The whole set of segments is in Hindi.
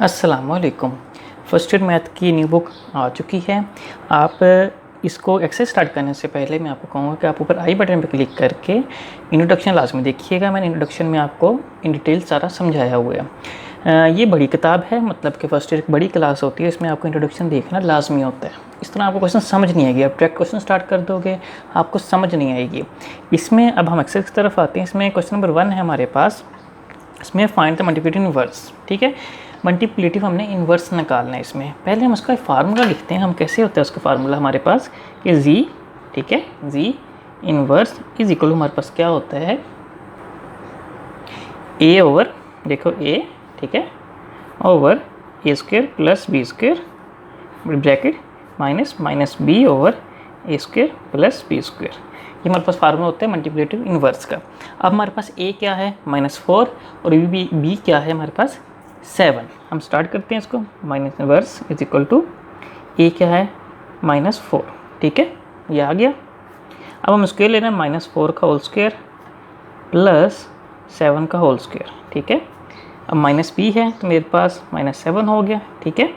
अस्सलामुअलैकुम। फर्स्ट ईयर मैथ की न्यू बुक आ चुकी है। आप इसको एक्सेस स्टार्ट करने से पहले मैं आपको कहूँगा कि आप ऊपर आई बटन पर क्लिक करके इंट्रोडक्शन लाजमी देखिएगा। मैंने इंट्रोडक्शन में आपको इन डिटेल सारा समझाया हुआ है। ये बड़ी किताब है, मतलब कि फर्स्ट ईयर एक बड़ी क्लास होती है, इसमें आपको इंट्रोडक्शन देखना लाजमी होता है। इस तरह आपको क्वेश्चन समझ नहीं आएगी, आप डायरेक्ट क्वेश्चन स्टार्ट कर दोगे आपको समझ नहीं आएगी। इसमें अब हम एक्सेस की तरफ आते हैं। इसमें क्वेश्चन नंबर 1 है हमारे पास। इसमें फाइंड द मल्टीप्लिकेटिव इनवर्स। ठीक है, मल्टीप्लिकेटिव हमने इन्वर्स निकालना है। इसमें पहले हम उसका फार्मूला लिखते हैं। हम कैसे होता है उसका फार्मूला हमारे पास कि जी, ठीक है, जी इन्वर्स इज इक्वल टू हमारे पास क्या होता है ए ओवर, देखो ए, ठीक है, over A square plus B square bracket minus minus B over A square plus B square. ये हमारे पास फार्मूला होता है मल्टीप्लिकेटिव इन्वर्स का। अब हमारे पास ए क्या है -4 और बी क्या है हमारे पास 7। हम स्टार्ट करते हैं इसको। Minus inverse is equal to A क्या है -4, ठीक है, ये आ गया। अब हम स्क्वायर ले रहे हैं -4 का होल स्क्वायर प्लस 7 का होल स्क्वायर, ठीक है। अब माइनस बी है तो मेरे पास -7 हो गया, ठीक है,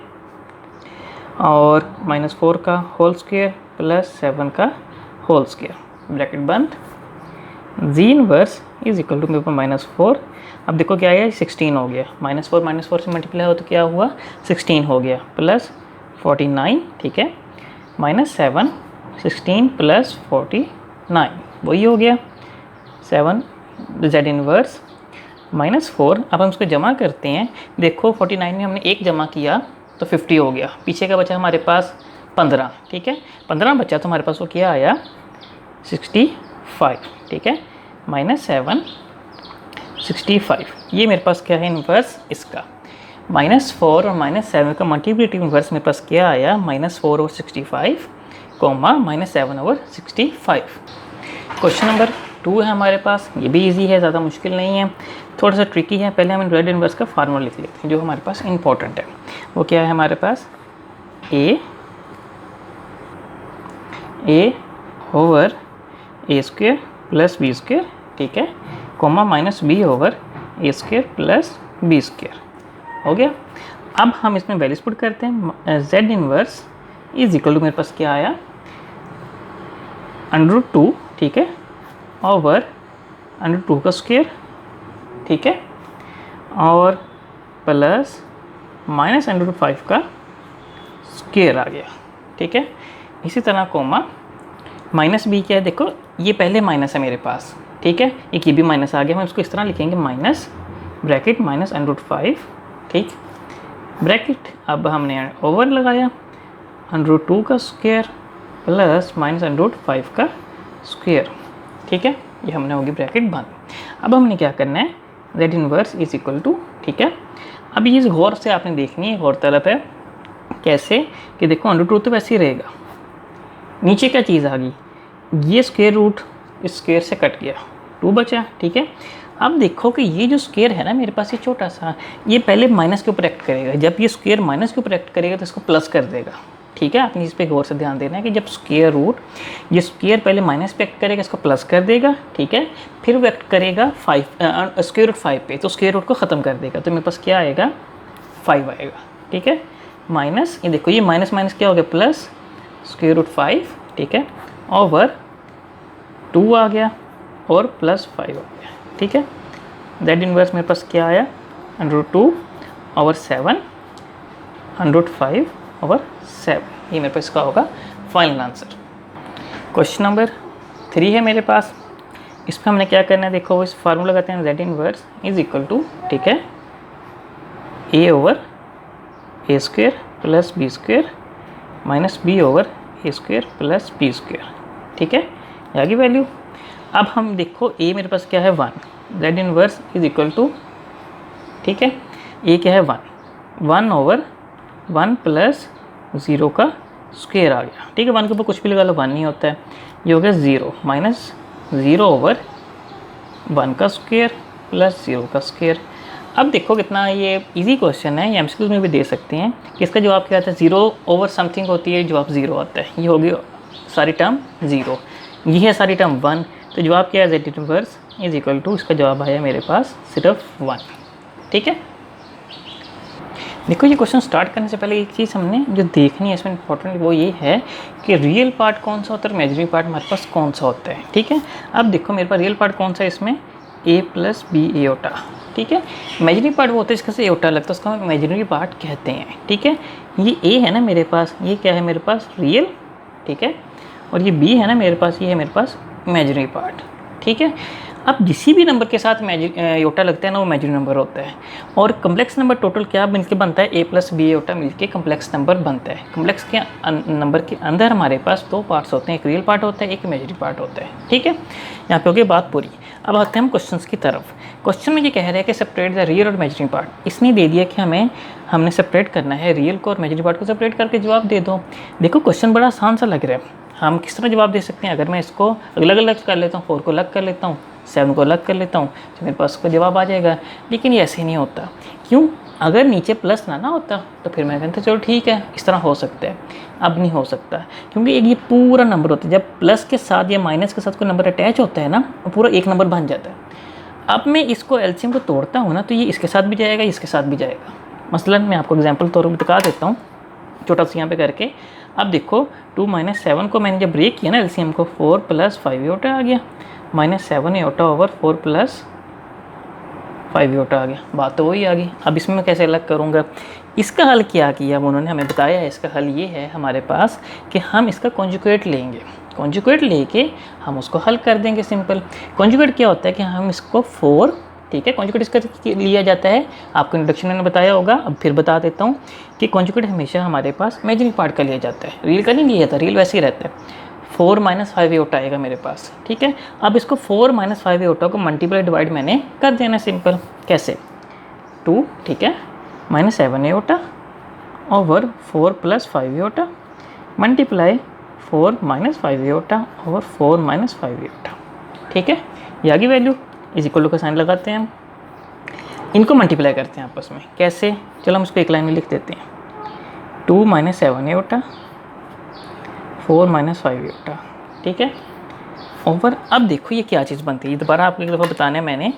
और -4 का होल स्क्वायर प्लस 7 का होल स्क्वायर ब्रैकेट बंद। G inverse is equal to मेरे पास -4। अब देखो क्या आया, 16 हो गया। -4 से मल्टीप्लाई हो तो क्या हुआ, 16 हो गया प्लस 49, ठीक है, -7 16 प्लस 49 वही हो गया 7 जेड इनवर्स -4। अब हम उसको जमा करते हैं। देखो 49 में हमने 1 जमा किया तो 50 हो गया, पीछे का बचा हमारे पास 15, ठीक है, 15 बचा तो हमारे पास वो क्या आया 65, ठीक है, -7 65। ये मेरे पास क्या है इन्वर्स इसका। -4 और -7 का मल्टीप्लिकेटिव इन्वर्स मेरे पास क्या आया -4 over 65 comma -7 over 65। Question number 2 है हमारे पास। ये भी इजी है, ज़्यादा मुश्किल नहीं है, थोड़ा सा ट्रिकी है। पहले हम रेड इन्वर्स का फार्मूला लिख लेते हैं जो हमारे पास इंपॉर्टेंट है। वो क्या है हमारे पास A over A square plus B square, ठीक है, comma minus B over A square plus B square हो गया। अब हम इसमें वैल्यूज पुट करते हैं। Z inverse is equal to मेरे पास क्या आया √2, ठीक है, ओवर √2 का स्क्वायर, ठीक है, और प्लस माइनस √5 का स्क्वायर आ गया, ठीक है। इसी तरह कोमा माइनस बी क्या है, देखो ये पहले माइनस है मेरे पास, ठीक है, एक ये भी माइनस आ गया। हम इसको इस तरह लिखेंगे माइनस ब्रैकेट माइनस √5, ठीक, ब्रैकेट। अब हमने ओवर लगाया √2 का स्क्वायर प्लस माइनस √5 का स्क्वायर, ठीक है, ये हमने होगी ब्रैकेट बंद। अब हमने क्या करना है, Z inverse is equal to, ठीक है। अब ये गौर से आपने देखनी है, गौर तलब है कैसे कि देखो √2 तो वैसे ही रहेगा, नीचे क्या चीज़ आ गई, ये स्क्वायर रूट इस स्क्वायर से कट गया, 2 बचा, ठीक है। अब देखो कि ये जो स्क्वायर है ना मेरे पास, ये छोटा सा, ये पहले माइनस के ऊपर एक्ट करेगा। जब ये स्क्वायर माइनस के ऊपर एक्ट करेगा तो इसको प्लस कर देगा, ठीक है। आपने इस पर गौर से ध्यान देना है कि जब स्क्वायर रूट, ये स्क्वायर पहले माइनस पे एक्ट करेगा, इसको प्लस कर देगा, ठीक है, फिर वो एक्ट करेगा स्क्वायर रूट 5 पे, तो स्क्वायर रूट को ख़त्म कर देगा, तो मेरे पास क्या आएगा 5 आएगा, ठीक है, माइनस, ये देखो ये माइनस माइनस क्या हो गया प्लस स्क्वायर रूट 5, ठीक है, ओवर 2 आ गया और प्लस 5 आ गया, ठीक है। जेड इनवर्स मेरे पास क्या आया √2 ओवर 7 √5 ओवर 7। ये मेरे पास इसका होगा फाइनल आंसर। क्वेश्चन नंबर 3 है मेरे पास। इसमें हमने क्या करना है, देखो इस फार्मूला कहते हैं Z inverse is equal to, ठीक है, A over A square plus B square minus B over A square plus B square, ठीक है, आ गई वैल्यू। अब हम देखो ए मेरे पास क्या है 1, Z inverse is equal to, ठीक है, ए क्या है 1 ओवर 1 प्लस 0 का स्क्वायर आ गया, ठीक है, 1 के ऊपर कुछ भी लगा लो 1 नहीं होता है, ये हो गया 0 माइनस 0 ओवर 1 का स्क्वायर प्लस 0 का स्क्वायर। अब देखो कितना ये इजी क्वेश्चन है, ये एमसीक्यू में भी दे सकते हैं कि इसका जवाब क्या आता है, 0 ओवर समथिंग होती है, जवाब 0 आता है। ये होगी सारी टर्म 0, ये है सारी टर्म 1, तो जवाब क्या है Z inverse is equal to, इसका जवाब आया मेरे पास सिर्फ 1, ठीक है। देखो ये क्वेश्चन स्टार्ट करने से पहले एक चीज़ हमने जो देखनी है इसमें इंपॉर्टेंट वो ये है कि रियल पार्ट कौन सा होता है और इमेजिनरी पार्ट हमारे पास कौन सा होता है। ठीक है, अब देखो मेरे पास रियल पार्ट कौन सा है इसमें, a प्लस बी एओटा। ठीक है, इमेजिनरी पार्ट वो होता है जिसका से एओटा लगता है, उसका हम इमेजिनरी पार्ट कहते हैं। ठीक है, ये a है ना मेरे पास, ये क्या है मेरे पास रियल। ठीक है, और ये b है ना मेरे पास, ये है मेरे पास इमेजिनरी पार्ट। ठीक है, अब किसी भी नंबर के साथ योटा लगता है ना वो इमेजिनरी नंबर होता है। और कम्प्लेक्स नंबर टोटल क्या मिलके बनता है, a प्लस बी योटा मिलके कम्प्लेक्स नंबर बनता है। कम्प्लेक्स के नंबर के अंदर हमारे पास दो पार्ट्स होते हैं, एक रियल पार्ट होता है, एक इमेजिनरी पार्ट होता है। ठीक है, यहाँ पे हो गई बात पूरी। अब आते हैं हम क्वेश्चन की तरफ। क्वेश्चन में ये कह रहा है कि सेपरेट द रियल और इमेजिनरी पार्ट। इसने दे दिया कि हमने सेपरेट करना है, रियल को और इमेजिनरी पार्ट को सेपरेट करके जवाब दे दो। देखो क्वेश्चन बड़ा आसान सा लग रहा है, हम किस तरह जवाब दे सकते हैं। अगर मैं इसको अलग अलग कर लेता हूँ, 4 को अलग कर लेता हूँ, 7 को अलग कर लेता हूँ, तो मेरे पास उसका जवाब आ जाएगा। लेकिन ये ऐसे नहीं होता। क्यों? अगर नीचे प्लस ना होता तो फिर मैं कहता चलो ठीक है इस तरह हो सकता है। अब नहीं हो सकता, क्योंकि एक ये पूरा नंबर होता है, जब प्लस के साथ या माइनस के साथ कोई नंबर अटैच होता है ना, वो पूरा एक नंबर बन जाता है। अब मैं इसको एलसीएम को तोड़ता हूँ ना, तो ये इसके साथ भी जाएगा, इसके साथ भी जाएगा। मसलन मैं आपको एग्जाम्पल तौर पर बता देता हूँ छोटा सा यहाँ पे करके। अब देखो 2 - 7 को मैंने जब ब्रेक किया ना एलसीएम को, 4 + 5 योटा आ गया, -7 योटा ओवर 4 + 5 योटा आ गया। बात तो वही आ गई। अब इसमें मैं कैसे अलग करूँगा, इसका हल क्या किया अब उन्होंने हमें बताया है। इसका हल ये है हमारे पास कि हम इसका कॉन्जुगेट लेंगे, कॉन्जुगेट लेके हम उसको हल कर देंगे। सिंपल कॉन्जुगेट क्या होता है कि हम इसको 4, ठीक है, कॉन्जुगेट इसका लिया जाता है, आपको इंट्रोडक्शन में बताया होगा, अब फिर बता देता हूँ कि कॉन्जुगेट हमेशा हमारे पास इमेजिनरी पार्ट का लिया जाता है, रियल का नहीं लिया जाता। रियल वैसे ही रहता है। 4 - 5 योटा आएगा मेरे पास। ठीक है, अब इसको 4 - 5 योटा को मल्टीप्लाई डिवाइड मैंने कर देना सिंपल। कैसे? 2, ठीक है, -7 iota over 4 + 5 iota multiply 4 - 5 iota over 4 - 5 iota. ठीक है, ये आगे वैल्यू इज इक्वल टू का साइन लगाते हैं हम, इनको मल्टीप्लाई करते हैं आपस में। कैसे? चलो हम इसको एक लाइन में लिख देते हैं। 2 - 7 योटा 4 - 5 योटा। ठीक है, ओवर अब देखो ये क्या चीज़ बनती है। दोबारा आपको एक दफ़ा बताना है मैंने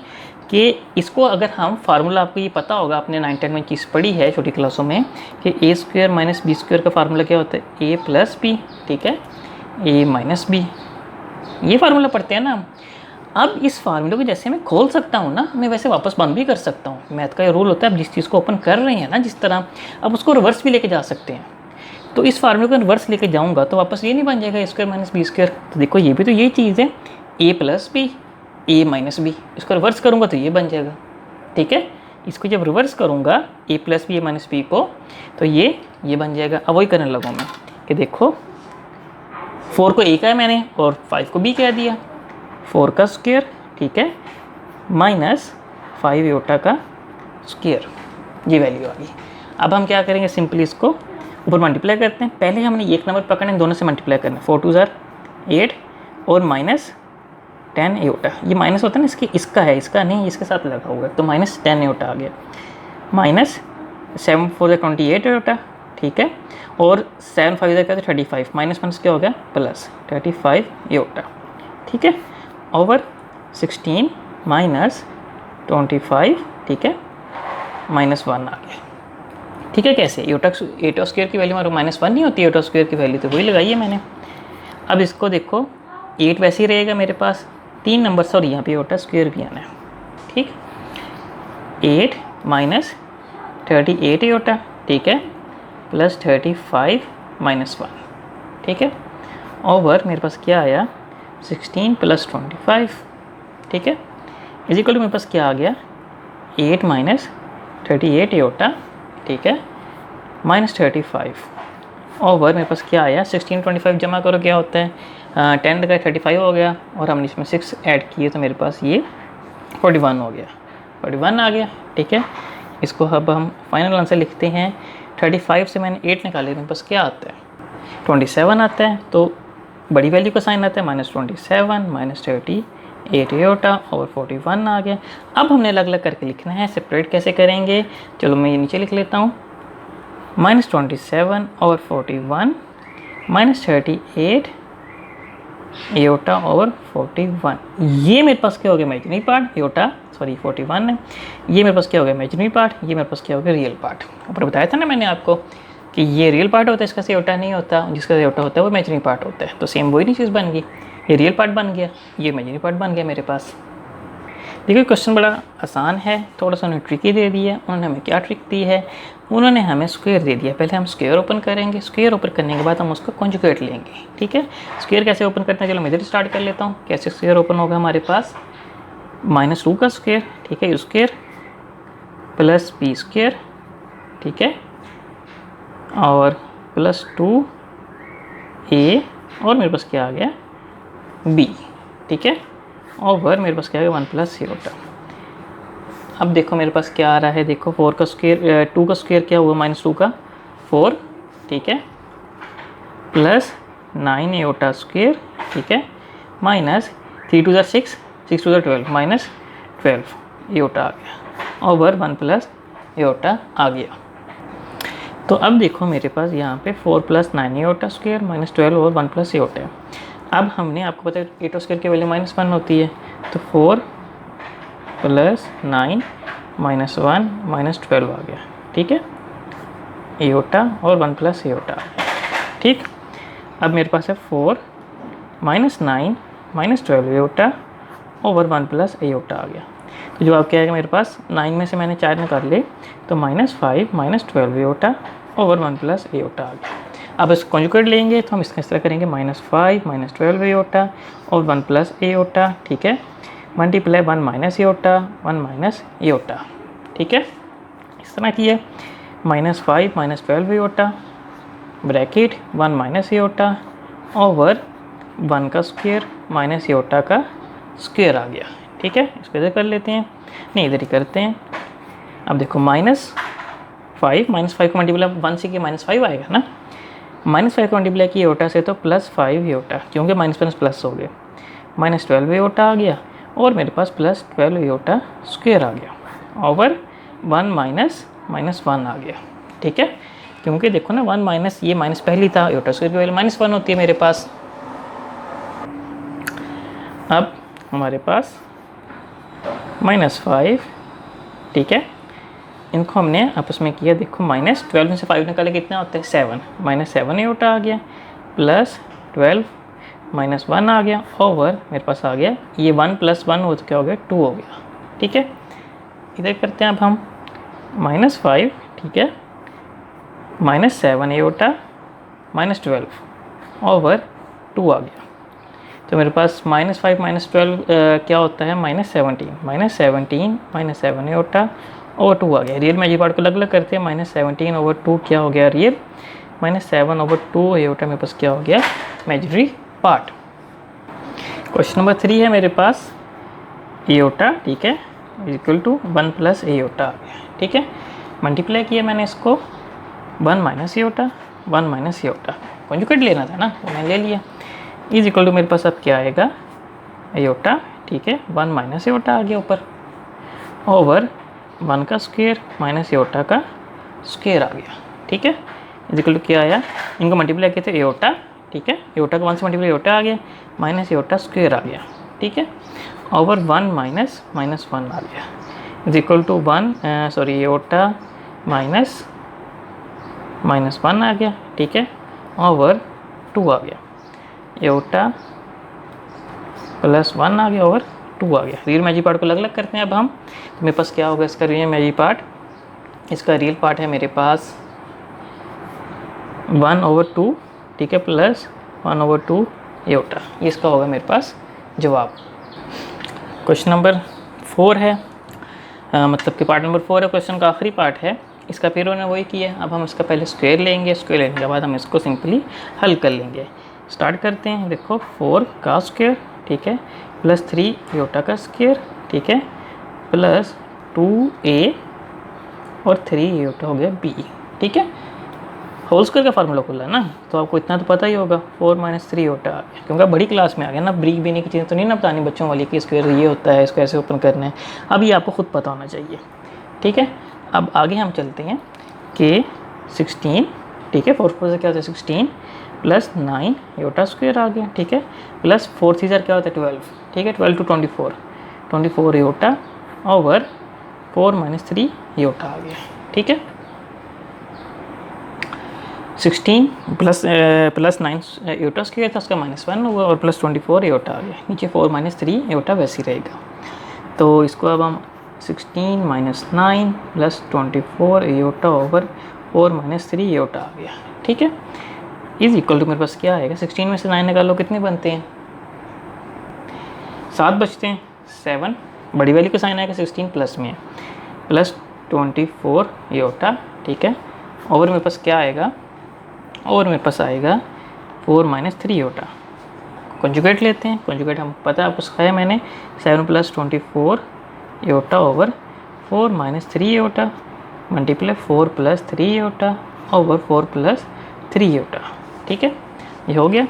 कि इसको अगर हम फार्मूला, आपको ये पता होगा, आपने 9-10 में चीज़ पढ़ी है छोटी क्लासों में कि a² - b² का फार्मूला क्या होता है, a + b। ठीक है, a - b, ये फार्मूला पढ़ते हैं ना हम। अब इस फार्मूले को जैसे मैं खोल सकता हूँ ना, मैं वैसे वापस बंद भी कर सकता हूँ। मैथ का ये रूल होता है, अब जिस चीज़ को ओपन कर रहे हैं ना जिस तरह, अब उसको रिवर्स भी लेके जा सकते हैं। तो इस फार्मूले को रिवर्स लेके जाऊँगा तो वापस ये नहीं बन जाएगा a² - b²। तो देखो ये भी तो यही चीज़ है, a + b, a - b। इसको रिवर्स करूँगा तो ये बन जाएगा। ठीक है, इसको जब रिवर्स करूँगा a + b, a - b को, तो ये बन जाएगा। अब वही करने लगूँ मैं कि देखो 4 को a कहा मैंने और 5 को b कह दिया, 4 का स्क्वायर, ठीक है, -5 योटा का स्क्वायर, ये वैल्यू आ गई। अब हम क्या करेंगे, सिंपली इसको ऊपर मल्टीप्लाई करते हैं। पहले हमने एक नंबर पकड़ने, दोनों से मल्टीप्लाई करना है। 4 × 2 = 8 और -10 योटा, ये माइनस होता है ना, इसका है, इसका नहीं, इसके साथ लगा हुआ है, तो -10 योटा आ गया। -7 × 4 = 28 योटा, ठीक है, और 7 × 5 = 35, -1 क्या हो गया +35 योटा। ठीक है, ओवर 16 - 25, ठीक है, -1 आ गया। ठीक है, कैसे? योटा स्क्वायर की वैल्यू हमारे -1 नहीं होती, योटा स्क्वायर की वैल्यू तो वही लगाई है मैंने। अब इसको देखो 8 वैसे ही रहेगा मेरे पास, 3 नंबर और यहाँ पे योटा स्क्वायर भी आना है। ठीक, 8 - 38 योटा, ठीक है, +35 - 1, ठीक है, ओवर मेरे पास क्या आया 16 + 25, ठीक है, इज इक्वल टू मेरे पास क्या आ गया 8 - 38 योटा, ठीक है, -35 ओवर मेरे पास क्या आया 16 25 जमा करो क्या होता है 10 का 35 हो गया, और हमने इसमें 6 ऐड किए तो मेरे पास ये 41 हो गया, 41 आ गया। ठीक है, इसको अब हम फाइनल आंसर लिखते हैं। 35 से मैंने 8 निकाले, मेरे पास क्या आता है 27 आता है, तो बड़ी वैल्यू का साइन आता है -27 - 38 योटा और 41 आ गया। अब हमने अलग अलग करके लिखना है, सेपरेट कैसे करेंगे, चलो मैं ये नीचे लिख लेता हूँ, -27 और 41 -38 योटा और 41, ये मेरे पास क्या हो गया इमेजिनरी पार्ट, योटा सॉरी 41 है। ये मेरे पास क्या हो गया इमेजिनरी पार्ट, ये मेरे पास क्या हो गया रियल पार्ट। ऊपर बताया था ना मैंने आपको कि ये रियल पार्ट होता है, इसका सेयोटा नहीं होता, जिसका सेयोटा होता है वो इमेजिनरी पार्ट होता है। तो सेम वही नहीं चीज़ बन गई, ये रियल पार्ट बन गया, ये इमेजिनरी पार्ट बन गया मेरे पास। देखिए क्वेश्चन बड़ा आसान है, थोड़ा सा उन्होंने ट्रिकी दे दिया। उन्होंने हमें क्या ट्रिक दी है, उन्होंने हमें स्क्वायर दे दिया। पहले हम स्क्वायर ओपन करेंगे, स्क्वायर ओपन करने के बाद हम उसका कॉन्जुगेट लेंगे, ठीक है। स्क्वायर कैसे ओपन करते हैं, चलो मैं इधर स्टार्ट कर लेता हूँ। कैसे स्क्वायर ओपन होगा हमारे पास, -2 का स्क्वायर, ठीक है, U square plus B square, ठीक है, और +2a और मेरे पास क्या आ गया b, ठीक है, ओवर मेरे पास क्या आ गया 1 + सेयोटा। अब देखो मेरे पास क्या आ रहा है, देखो 4 का स्क्वायर 2 का स्क्वायर क्या हुआ -2 का 4, ठीक है, प्लस 9 एयोटा स्क्वायर, ठीक है, माइनस 3 × 6 6 × 12 -12 एयोटा आ गया ओवर 1 + एयोटा आ गया। तो अब देखो मेरे पास यहाँ पे 4 + 9 एयोटा स्क्वायर -12 और 1 + एयोटा है। अब हमने आपको पता है एयोटा स्क्वायर की वैल्यू -1 होती है, तो 4 + 9 -1 -12 आ गया, ठीक है, एयोटा और 1 + एयोटा, ठीक। अब मेरे पास है 4 - 9 -12 एयोटा ओवर 1 + एयोटा आ गया। तो जवाब क्या आएगा मेरे पास, 9 में से मैंने 4 निकाल लिए तो -5 -12 एयोटा ओवर 1 + एयोटा आ गया। अब इसको कॉन्जुगेट लेंगे तो हम इसका इस तरह करेंगे -5 -12 एयोटा और 1 + एयोटा, ठीक है, मल्टीप्लाई 1 - एयोटा 1 - एयोटा, ठीक है, इस तरह की है। -5 -12 एयोटा ब्रैकेट 1 - एयोटा ओवर 1 का स्क्वायर माइनस एयोटा का स्क्वायर आ गया, ठीक है। इसको इधर कर लेते हैं, नहीं इधर ही करते हैं। अब देखो -5 को मल्टीप्लाई 1 से किया -5 आएगा ना, -5 को मल्टीप्लाई किया एयोटा से तो +5 एयोटा, क्योंकि माइनस प्लस हो गए, -12 एयोटा आ गया और मेरे पास +12 एयोटा स्क्वायर आ गया ओवर 1 - 1 आ गया, ठीक है, क्योंकि देखो ना 1 माइनस ये माइनस पहली था, एयोटा स्क्वायर की वैल्यू -1 होती है मेरे पास। अब हमारे पास -5, ठीक है, इनको हमने आपस में किया, देखो -12 में से 5 निकाले कितना होता है 7, -7 एयोटा आ गया प्लस 12 -1 आ गया ओवर मेरे पास आ गया ये 1 + 1 हो तो क्या हो गया 2 हो गया, ठीक है। इधर करते हैं अब हम -5, ठीक है, -7 एयोटा -12 ओवर 2 आ गया। तो मेरे पास -5 -12 क्या होता है -17 -7 एयोटा ओवर 2 आ गया। रियल इमेजिनरी पार्ट को अलग अलग करते हैं, -17 ओवर 2 क्या हो गया रियल, -7 ओवर 2 एयोटा मेरे पास क्या हो गया इमेजिनरी पार्ट। क्वेश्चन नंबर 3 है मेरे पास एयोटा, ठीक है, इक्वल टू 1 + एयोटा आ गया, ठीक है, मल्टीप्लाई किया मैंने इसको 1 - एयोटा 1 - एयोटा, कॉन्जुगेट लेना था ना तो मैंने ले लिया, इज इक्वल टू मेरे पास अब क्या आएगा एयोटा, ठीक है, 1 - एयोटा आ गया ऊपर ओवर 1 का स्क्वायर माइनस एयोटा का स्क्वायर आ गया, ठीक है, इज इक्वल टू क्या आया, इनको मल्टीप्लाई किए थे एयोटा, ठीक है, एयोटा का 1 से मल्टीप्लाई एयोटा आ गया माइनस एयोटा स्क्वायर आ गया, ठीक है, ओवर 1 - -1 आ गया, is equal to 1 sorry iota -1 आ गया, ठीक है, ओवर 2 आ गया, एयोटा +1 आ गया ओवर 2 आ गया। रियल इमेजिनरी पार्ट को अलग अलग करते हैं अब हम, तो मेरे पास क्या होगा इसका रियल इमेजिनरी पार्ट, इसका रियल पार्ट है मेरे पास 1/2, ठीक है, प्लस 1/2 एयोटा, ये इसका होगा मेरे पास जवाब। क्वेश्चन नंबर 4 है, मतलब कि पार्ट नंबर 4 है, क्वेश्चन का आखिरी पार्ट है, इसका फिर उन्होंने वही किया। अब हम इसका पहले स्क्वायर लेंगे, स्क्वायर लेने के बाद हम इसको सिंपली हल कर लेंगे। स्टार्ट करते हैं, देखो 4 का स्क्वायर, ठीक है, प्लस 3 एयोटा का स्क्वायर, ठीक है, प्लस 2a और 3 एयोटा हो गया b, ठीक है, होल स्क्वायर का फार्मूला खुला ना, तो आपको इतना तो पता ही होगा 4 - 3 एयोटा आ गया, क्योंकि बड़ी क्लास में आ गया ना, ब्रीक बीने की चीज़ें तो नहीं ना बतानी बच्चों वाली कि स्क्वायर ये होता है, इसको ऐसे ओपन करना है, अब ये आपको खुद पता होना चाहिए, ठीक है। अब आगे हम चलते हैं कि 16, ठीक है, 4 से क्या होता है 16 प्लस 9 एयोटा स्क्वायर आ गया, ठीक है, प्लस 4 3 क्या होता है 12, ठीक है, 12 to 24 iota over 4 minus 3 iota आ गया। ठीक है, 16 प्लस 9 योटा स्क्वायर था, उसका -1 हुआ और प्लस 24 योटा आ गया। नीचे 4 माइनस 3 योटा वैसे ही रहेगा। तो इसको अब हम 16 minus 9 plus 24 iota over 4 minus 3 iota आ गया। ठीक है, इज इक्वल टू मेरे पास क्या आएगा, 16 में से 9 निकालो, कितने बनते हैं, 7 बचते हैं, 7 बड़ी वाली का साइन आएगा 16 प्लस में प्लस 24 योटा। ठीक है, ओवर मेरे पास क्या आएगा, और मेरे पास आएगा 4 माइनस 3 योटा। कंजुगेट लेते हैं, कंजुगेट हम पता आपको सिखाया मैंने, 7 plus 24 iota over 4 minus 3 iota multiply 4 plus 3 iota over 4 plus 3 iota. ठीक है, ये हो गया।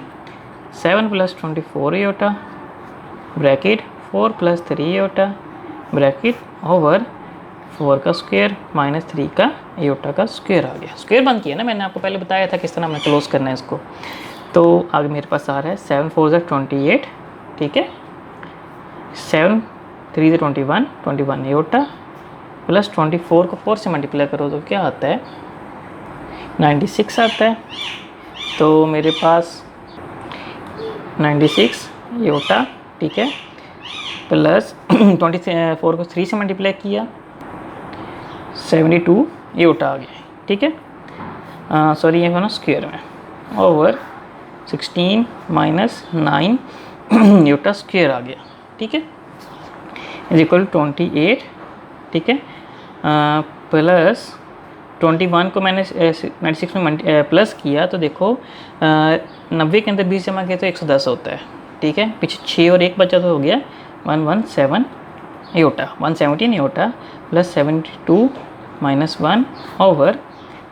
7 plus 24 iota bracket 4 plus 3 iota bracket over 4 का स्क्वायर माइनस 3 का योटा का स्क्वायर आ गया। स्क्वायर बंद किया ना, मैंने आपको पहले बताया था किस तरह हमें क्लोज करना है इसको। तो आगे मेरे पास आ रहा है 7 4 ज़ा 28। ठीक है, 7 3 ज़ा 21 योटा प्लस 24 को 4 से मल्टीप्लाई करो तो क्या आता है, 96 आता है। तो मेरे पास 96 योटा, ठीक है, प्लस 24 को 3 से मल्टीप्लाई किया 72 योटा आ गया। ठीक है, सॉरी ये ना स्क्वायर में ओवर 16 माइनस 9 योटा स्क्वायर आ गया। ठीक है, इज इक्वल 28। ठीक है, प्लस 21 को मैंने 96 में प्लस किया तो देखो 90 के अंदर 20 जमा किया तो 110 होता है। ठीक है, पीछे 6 और 1 बचा तो हो गया 117 iota, 117 iota plus 72 minus 1 over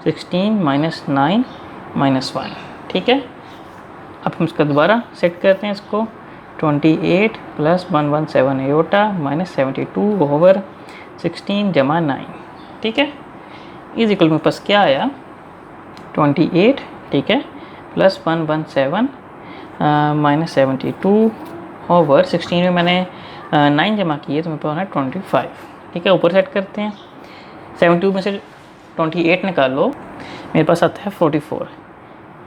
16 minus 9 minus 1। ठीक है, अब हम इसका दोबारा सेट करते हैं इसको, 28 प्लस 117 योटा माइनस 72 ओवर 16 जमा 9। ठीक है, इज इक्वल मेरे पास क्या आया, 28, ठीक है, प्लस 117 माइनस 72 ओवर 16 में मैंने 9 जमा किए तो मेरे पास है 25। ठीक है, ऊपर सेट करते हैं, 72 में से 28 निकालो, मेरे पास आता है 44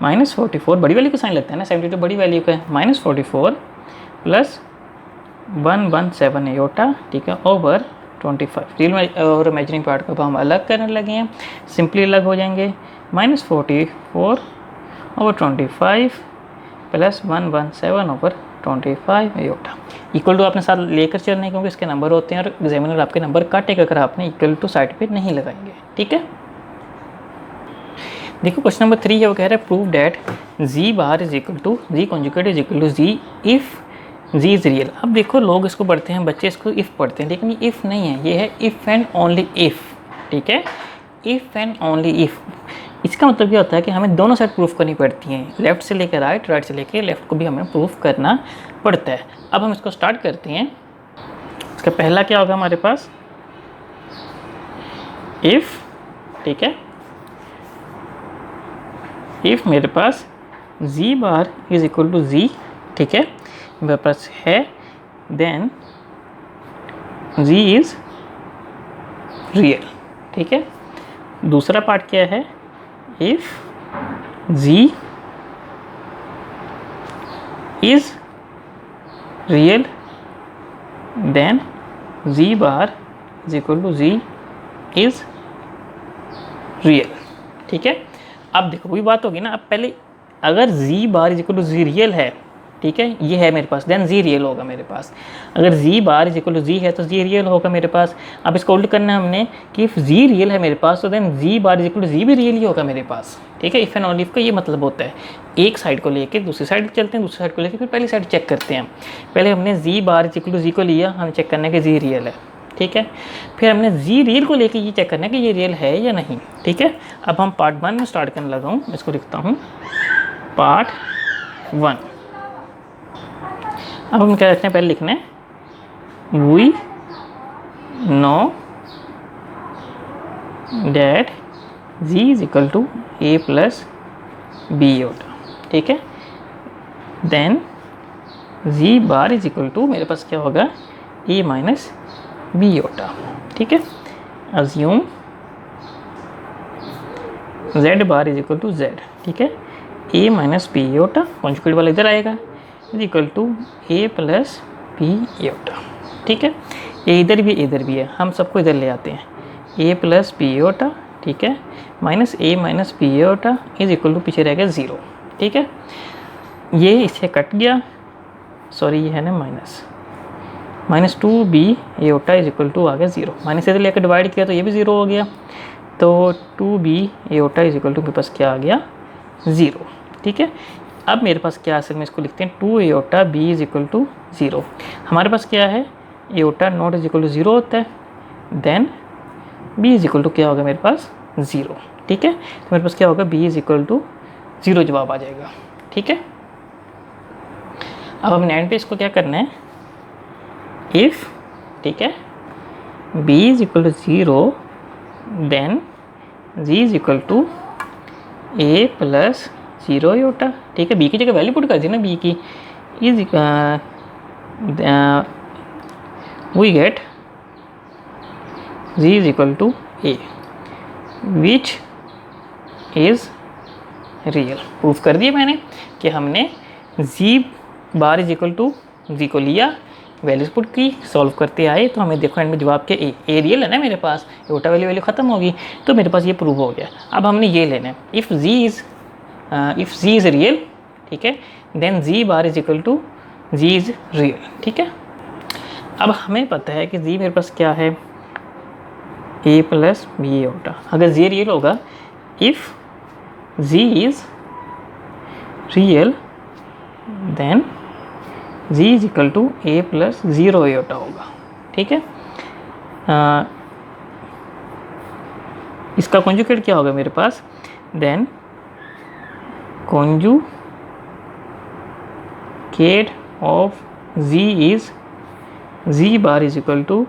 माइनस 44, बड़ी वैल्यू का साइन लगता है ना, 72 बड़ी वैल्यू का है, माइनस 44 प्लस 117 योटा, ठीक है, ओवर 25। रियल और इमेजिनरी पार्ट को अब हम अलग करने लगे हैं, सिंपली अलग हो जाएंगे, minus 44 over 25 plus 117 over 25 iota. Equal to आपने साथ लेकर चलने क्योंकि इसके नंबर होते हैं और एग्जामिनर आपके नंबर काटेगा अगर आपने इक्वल टू साइड पे नहीं लगाएंगे। ठीक है, देखो क्वेश्चन नंबर 3 है, वो कह रहा है prove that G bar is equal to G conjugate is equal to G if G is real. अब देखो लोग इसको पढ़ते हैं, बच्चे इसको इफ़ पढ़ते हैं, लेकिन ये इफ़ नहीं है, ये है इफ़ एंड ओनली इफ़। ठीक है, इफ़ एंड ओनली इफ़, इसका मतलब क्या होता है कि हमें दोनों साइड प्रूफ करनी पड़ती हैं, लेफ्ट से लेकर राइट, राइट से लेकर लेफ्ट को भी हमें प्रूफ करना पड़ता है। अब हम इसको स्टार्ट करते हैं। इसका पहला क्या होगा हमारे पास, इफ़, ठीक है, इफ़ मेरे पास जी bar is equal to G, ठीक है, मेरे पास है, देन जी इज़ रियल। ठीक है, दूसरा पार्ट क्या है, if G is real then G bar is equal to G is real. ठीक है, अब देखो वही बात होगी ना, अब पहले अगर G bar is equal to G real है, ठीक है, ये है मेरे पास, देन जी रियल होगा मेरे पास। अगर G bar is equal to जी है तो जी रियल होगा मेरे पास। अब इसको उल्ट करना है हमने कि इफ़ जी रियल है मेरे पास तो then G bar is equal to G भी रियल ही होगा मेरे पास। ठीक है, इफ़ एंड ओनली इफ का ये मतलब होता है, एक साइड को लेके दूसरी साइड चलते हैं, दूसरी साइड को लेके फिर पहली साइड चेक करते हैं। पहले हमने जी bar is equal to G को लिया, हमें चेक करना है कि जी रियल है। ठीक है, फिर हमने जी रियल को लेके ये चेक करना है कि ये रियल है या नहीं। ठीक है, अब हम पार्ट 1 में स्टार्ट करने लगा हूँ, इसको लिखता हूँ पार्ट 1। अब हम क्या रखते हैं, पहले लिखना है we know that G is equal to A plus B iota. ठीक है, then G bar is equal to मेरे पास क्या होगा, ए माइनस बी योटा, ठीक है। Assume z bar is equal to z, ठीक है। a minus B iota, conjugate वाला इधर आएगा, is equal to a plus B iota, ठीक है। ये इधर भी है, हम सबको इधर ले आते हैं, a प्लस बी योटा, ठीक है, minus a minus B iota is equal to पीछे रहेगा 0, ठीक है। ये इससे कट गया, सॉरी ये है ना minus 2b iota is equal to आ गया 0, माइनस से लेकर डिवाइड किया तो ये भी 0 हो गया, तो 2b iota is equal to मेरे पास क्या आ गया 0, ठीक है। अब मेरे पास क्या असल में इसको लिखते हैं 2 iota b is equal to 0। हमारे पास क्या है, iota not is equal to 0 होता है, then b is equal to क्या होगा मेरे पास 0, ठीक है। तो मेरे पास क्या होगा b इज इक्वल टू 0 जवाब आ जाएगा, ठीक है। अब हमने एंड पे इसको क्या करना है, इफ़, ठीक है, b is equal to 0 then g is equal to a plus 0 iota, ठीक है। b की जगह वैल्यू पुट कर दी ना, b की is we get g is equal to a which is real. Proof कर दिया मैंने कि हमने g bar is equal to G को लिया, वैल्यूज पुट की, सॉल्व करते आए, तो हमें देखो एंड में जवाब के ए रियल है ना मेरे पास, योटा वैल्यू ख़त्म होगी, तो मेरे पास ये प्रूव हो गया। अब हमने ये लेना है, इफ़ जी इज़ रियल, ठीक है, then G bar is equal to G is real, ठीक है। अब हमें पता है कि जी मेरे पास क्या है, ए प्लस बी योटा। अगर जी रियल होगा, if G is real then g is equal to a plus 0 iota होगा, ठीक है। इसका कॉन्जुगेट क्या होगा मेरे पास, then conjugate of g is g bar is equal to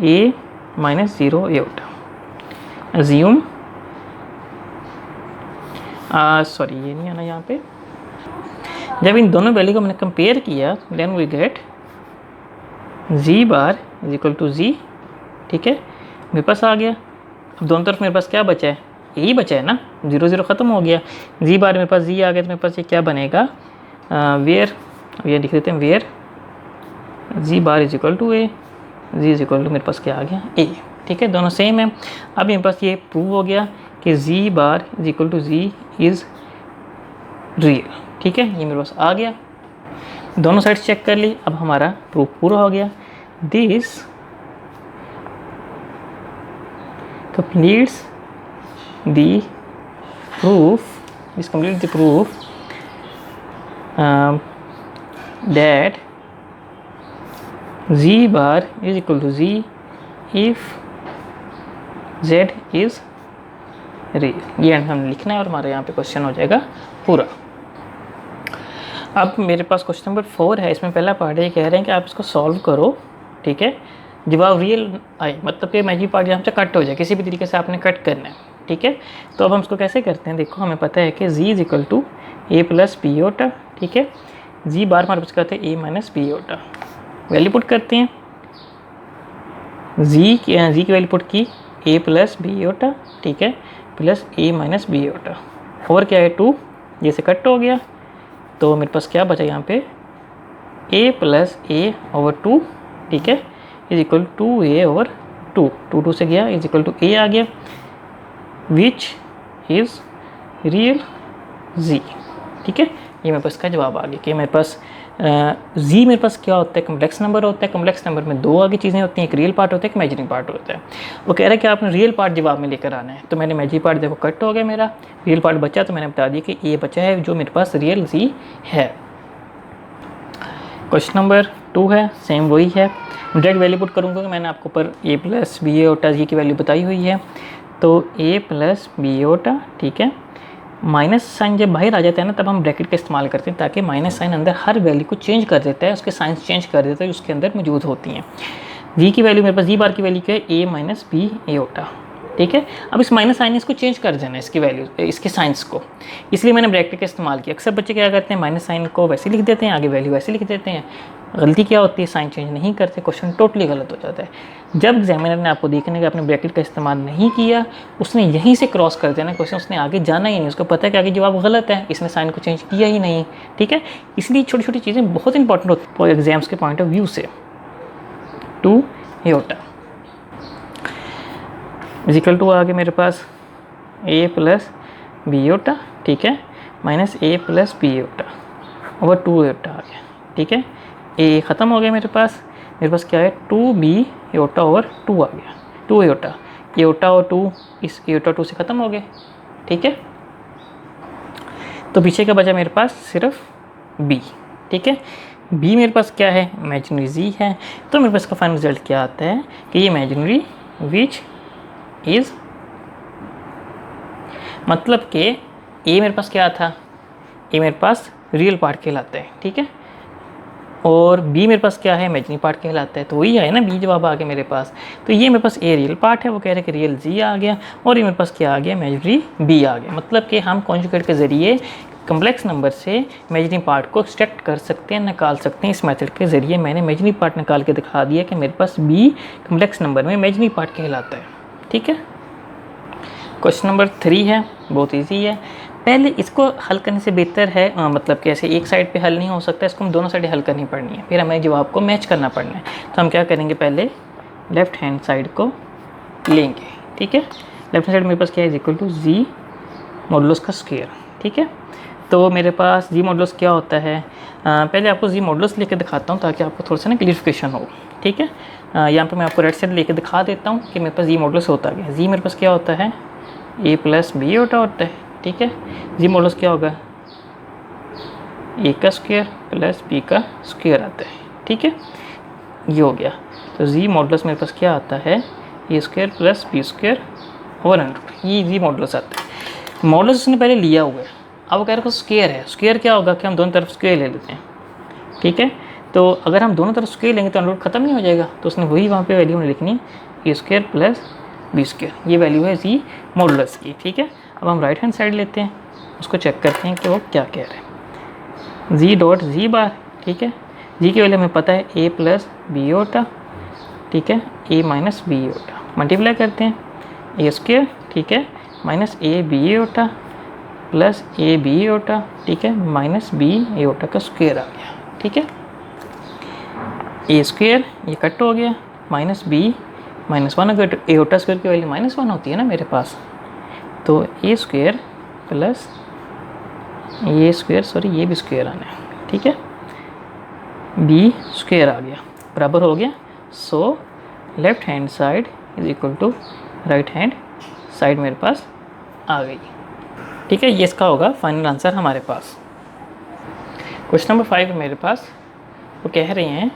a minus 0 iota. Assume, sorry ये नहीं आना यहाँ पे, जब इन दोनों वैल्यू को मैंने कंपेयर किया, then we get G bar is equal to G, ठीक है, मेरे पास आ गया। अब दोनों तरफ मेरे पास क्या बचा है, यही बचा है ना, 0 0 ख़त्म हो गया, जी बार मेरे पास जी आ गया, तो मेरे पास ये क्या बनेगा, वेयर, ये लिख देते हैं, where G bar is equal to A, G is equal to मेरे पास क्या आ गया ए, ठीक है, दोनों सेम है। अब मेरे पास ये प्रूव हो गया कि G bar is equal to G is real, ठीक है, ये मेरे पास आ गया। दोनों साइड्स चेक कर ली, अब हमारा प्रूफ पूरा हो गया। This completes the proof, that g bar is equal to g if z is real. ये हमने लिखना है और हमारे यहाँ पे क्वेश्चन हो जाएगा पूरा। अब मेरे पास क्वेश्चन नंबर 4 है, इसमें पहला पार्ट है, कह रहे हैं कि आप इसको सॉल्व करो, ठीक है, जवाब रियल आए, मतलब कि मैजिक पार्ट यहाँ से कट हो जाए, किसी भी तरीके से आपने कट करना है, ठीक है। तो अब हम इसको कैसे करते हैं, देखो हमें पता है कि G is equal to A plus B iota, ठीक है, जी बार हमारे पास कहते हैं A minus B iota, value put करते हैं, जी की वैल्यू पुट की ए प्लस बी योटा, ठीक है, प्लस ए माइनस बी योटा, और क्या है 2, ये से कट हो गया, तो मेरे पास क्या बचा यहाँ पे a प्लस ए ओवर 2, ठीक है, is equal to a over 2, 2 से गया, इज इक्वल टू ए आ गया, विच इज़ रियल z, ठीक है। ये मेरे पास का जवाब आ गया कि मेरे पास z मेरे पास क्या होता है, कम्प्लेक्स नंबर होता है, कम्प्लेक्स नंबर में दो आगे चीज़ें होती हैं, एक रियल पार्ट होता है, एक इमेजिनरी पार्ट होता है। वो कह रहा है कि आपने रियल पार्ट जवाब में लेकर आना है, तो मैंने इमेजिनरी पार्ट देखो कट हो गया, मेरा रियल पार्ट बचा, तो मैंने बता दिया कि ये बचा है जो मेरे पास रियल z है। क्वेश्चन नंबर 2 है, सेम वही है, डायरेक्ट वैल्यू पुट करूँगा कि मैंने आपको ऊपर a प्लस बी ओटा जी की वैल्यू बताई हुई है, तो a प्लस बी ओटा, ठीक है, माइनस साइन जब बाहर आ जाता है ना, तब हम ब्रैकेट का इस्तेमाल करते हैं, ताकि माइनस साइन अंदर हर वैल्यू को चेंज कर देता है, उसके साइंस चेंज कर देता है उसके अंदर मौजूद होती हैं। जी की वैल्यू मेरे पास जी बार की वैल्यू क्या है, ए माइनस बी एयोटा, ठीक है। अब इस माइनस साइन इसको चेंज कर देना है, इसकी वैल्यू, इसके साइंस को, इसलिए मैंने ब्रैकेट का इस्तेमाल किया। अक्सर बच्चे क्या करते हैं, माइनस साइन को वैसे लिख देते हैं, आगे वैल्यू वैसे लिख देते हैं। गलती क्या होती है, साइन चेंज नहीं करते, क्वेश्चन टोटली गलत हो जाता है। जब एग्जामिनर ने आपको देखने का आपने ब्रैकेट का इस्तेमाल नहीं किया, उसने यहीं से क्रॉस कर देना क्वेश्चन, उसने आगे जाना ही नहीं, उसको पता है कि आगे जवाब गलत है, इसने साइन को चेंज किया ही नहीं, ठीक है। इसलिए छोटी छोटी चीज़ें बहुत इंपॉर्टेंट होती है एग्जाम्स के पॉइंट ऑफ व्यू से। 2 आयोटा इजिकल टू आ गया मेरे पास a प्लस बी आयोटा, ठीक है, minus a plus B iota over 2 iota आ गया, ठीक है। a ख़त्म हो गया मेरे पास क्या है, 2b आयोटा ओवर 2 आ गया, 2 आयोटा और 2 इस आयोटा 2 से ख़त्म हो गए, ठीक है। तो पीछे का बचा मेरे पास सिर्फ b, ठीक है। b मेरे पास क्या है, इमेजिनरी z है, तो मेरे पास का फाइनल रिजल्ट क्या आता है कि ये इमेजिनरी विच इज़, मतलब कि a मेरे पास क्या था, a मेरे पास रियल पार्ट कहलाता है, ठीक है, और b मेरे पास क्या है, इमेजिनरी पार्ट कहलाता है। तो वही है ना, b जवाब आ गया मेरे पास। तो ये मेरे पास a रियल पार्ट है, वो कह रहे हैं कि रियल z आ गया, और ये मेरे पास क्या आ गया, इमेजिनरी b आ गया। मतलब कि हम कॉन्जुगेट के ज़रिए कम्प्लेक्स नंबर से इमेजिनरी पार्ट को एक्सट्रैक्ट कर सकते हैं, निकाल सकते हैं। इस मेथड के ज़रिए मैंने इमेजिनरी पार्ट निकाल के दिखा दिया कि मेरे पास b कम्प्लेक्स नंबर में इमेजिनरी पार्ट कहलाता है, ठीक है। क्वेश्चन नंबर 3 है, बहुत ईजी है। पहले इसको हल करने से बेहतर है, मतलब कि ऐसे एक साइड पे हल नहीं हो सकता, इसको हम दोनों साइड हल करनी पड़नी है, फिर हमें जवाब को मैच करना पड़ना है। तो हम क्या करेंगे, पहले लेफ्ट हैंड साइड को लेंगे, ठीक है। लेफ्ट हैंड साइड मेरे पास क्या है, is equal to g modulus का स्क्वायर, ठीक है। तो मेरे पास जी मॉडुलस क्या होता है, पहले आपको जी मॉडुलस लेके दिखाता हूँ ताकि आपको थोड़ा सा ना क्लियरिफिकेशन हो, ठीक है। यहाँ पर मैं आपको राइट साइड लेके दिखा देता हूँ कि मेरे पास जी मॉडुलस होता है। जी मेरे पास क्या होता है, a प्लस बी होता है, ठीक है। जी मॉडुलस क्या होगा, a का स्क्वायर प्लस b का स्क्वायर आता है, ठीक है, ये हो गया। तो जी मॉडुलस मेरे पास क्या आता है, a square plus B square over under, ये जी मॉडुलस आता है। मॉडुलस उसने पहले लिया हुआ है, अब वो कह रहे हैं स्क्वायर है। स्क्वायर क्या होगा कि हम दोनों तरफ स्क्वायर ले लेते हैं, ठीक है। तो अगर हम दोनों तरफ स्क्वायर लेंगे तो अंडर खत्म नहीं हो जाएगा, तो उसने वही वहाँ पे वैल्यू में लिखनी है, a square plus B square, ये वैल्यू है जी मॉडुलस की, ठीक है। अब हम राइट हैंड साइड लेते हैं, उसको चेक करते हैं कि वो क्या कह रहे हैं। जी डॉट जी बार, ठीक है, जी की वैल्यू हमें पता है a प्लस बी ओटा, ठीक है, a माइनस बी ओटा, मल्टीप्लाई करते हैं a स्क्वायर, ठीक है, माइनस a बी ओटा प्लस a बी ओटा, ठीक है, माइनस b a ओटा का स्क्वायर आ गया, ठीक है। a स्क्वायर ये कट हो गया, माइनस b माइनस 1, अगर a ओटा स्क्वायर की वैल्यू -1 होती है ना मेरे पास, तो a स्क्वायर प्लस ये स्क्वायर, सॉरी ये भी स्क्वायर आना है, ठीक है, b स्क्वायर आ गया, बराबर हो गया। So left hand side is equal to right hand side मेरे पास आ गई, ठीक है। ये इसका होगा फाइनल आंसर हमारे पास। क्वेश्चन नंबर 5 मेरे पास, वो कह रहे हैं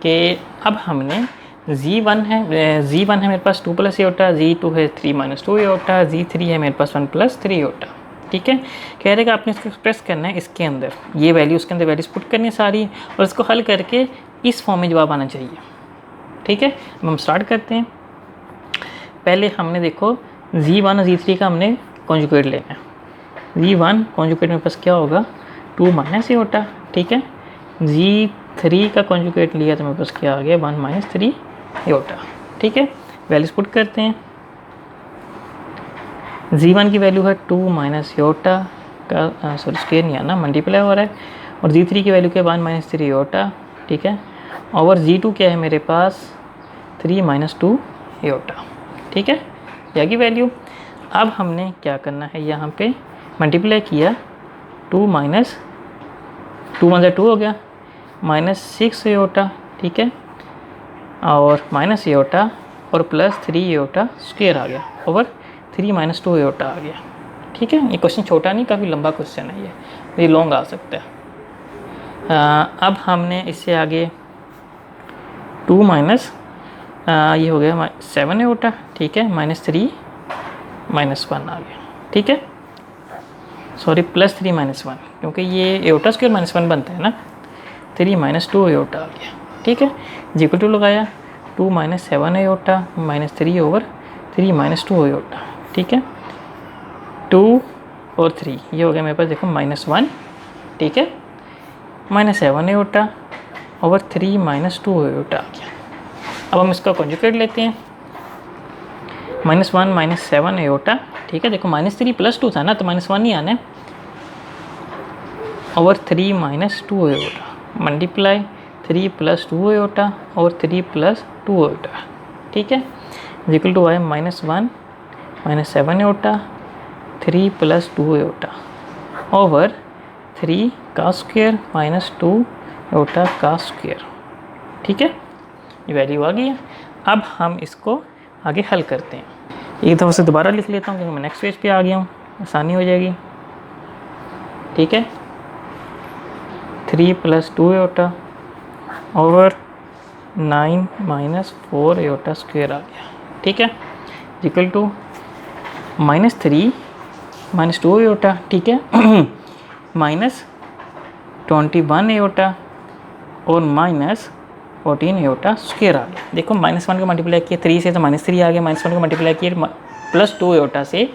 कि अब हमने Z1 है मेरे पास 2 प्लस एटा, Z2 है 3 माइनस 2 एटा, Z3 है मेरे पास 1 प्लस 3 एटा, ठीक है। कह रहे कि आपने इसको एक्सप्रेस करना है इसके अंदर, ये वैल्यू उसके अंदर वैल्यूज पुट करनी है सारी, और इसको हल करके इस फॉर्म में जवाब आना चाहिए, ठीक है। अब हम स्टार्ट करते हैं। पहले हमने देखो Z1 और Z3 का हमने कॉन्जुगेट लेना है। Z1 कॉन्जुगेट मेरे पास क्या होगा, 2 माइनस एटा, ठीक है। Z3 का कॉन्जुगेट लिया तो मेरे पास क्या आ गया, 1 माइनस 3 एटा, ठीक है। वैल्यूज पुट करते हैं। Z1 की वैल्यू है 2 माइनस एटा का, सॉरी स्क्वायर नहीं आना, मल्टीप्लाई हो रहा है, और Z3 की वैल्यू क्या 1 माइनस 3 एटा, ठीक है। और Z2 क्या है मेरे पास 3 माइनस 2 एटा, ठीक है, यह की वैल्यू। अब हमने क्या करना है, यहाँ पे मल्टीप्लाई किया, 2 माइनस 2 1 2 हो गया, माइनस 6 एटा, ठीक है, और माइनस एटा और प्लस 3 एटा स्क्वायर आ गया, ओवर 3 माइनस 2 एटा आ गया, ठीक है। ये क्वेश्चन छोटा नहीं, काफ़ी लंबा क्वेश्चन है, ये लॉन्ग आ सकता है। अब हमने इससे आगे 2 माइनस ये हो गया 7 एटा, ठीक है, माइनस 3 माइनस 1 आ गया, ठीक है, सॉरी प्लस 3 माइनस 1, क्योंकि ये एटा स्क्वायर माइनस 1 बनता है ना, 3 माइनस 2 एटा आ गया, ठीक है। जी को 2 लगाया, 2 माइनस 7 एटा माइनस 3 ओवर 3 माइनस 2 आयोटा, ठीक है। 2 और 3 ये हो गया मेरे पास, देखो -1, ठीक है। -7 आयोटा ओवर 3 माइनस 2 आयोटा आ गया। अब हम इसका कॉन्जुगेट लेते हैं, -1 -7 आयोटा, ठीक है। देखो -3 + 2 था ना, तो -1 ही आना है, over 3 minus 2 iota multiply 3 + 2 iota और 3 + 2 आयोटा, ठीक है। इक्वल टू आए -1 -7 आयोटा 3 + 2 आयोटा ओवर 3 का स्क्वायर -2 आयोटा का स्क्वायर, ठीक है। ये वैल्यू आ गई है। अब हम इसको आगे हल करते हैं। एक दफ़ा से दोबारा लिख लेता हूँ क्योंकि मैं नेक्स्ट पेज पे आ गया हूँ, आसानी हो जाएगी, ठीक है। 3 + 2 आयोटा ओवर 9 - 4 आयोटा स्क्वायर आ गया, ठीक है। इक्वल टू -3 - 2 आयोटा, ठीक है, -21 आयोटा और -14 आयोटा स्क्वायर आ गया। देखो -1 को मल्टीप्लाई किया 3 से तो -3 आ गया, -1 को मल्टीप्लाई किया +2 आयोटा से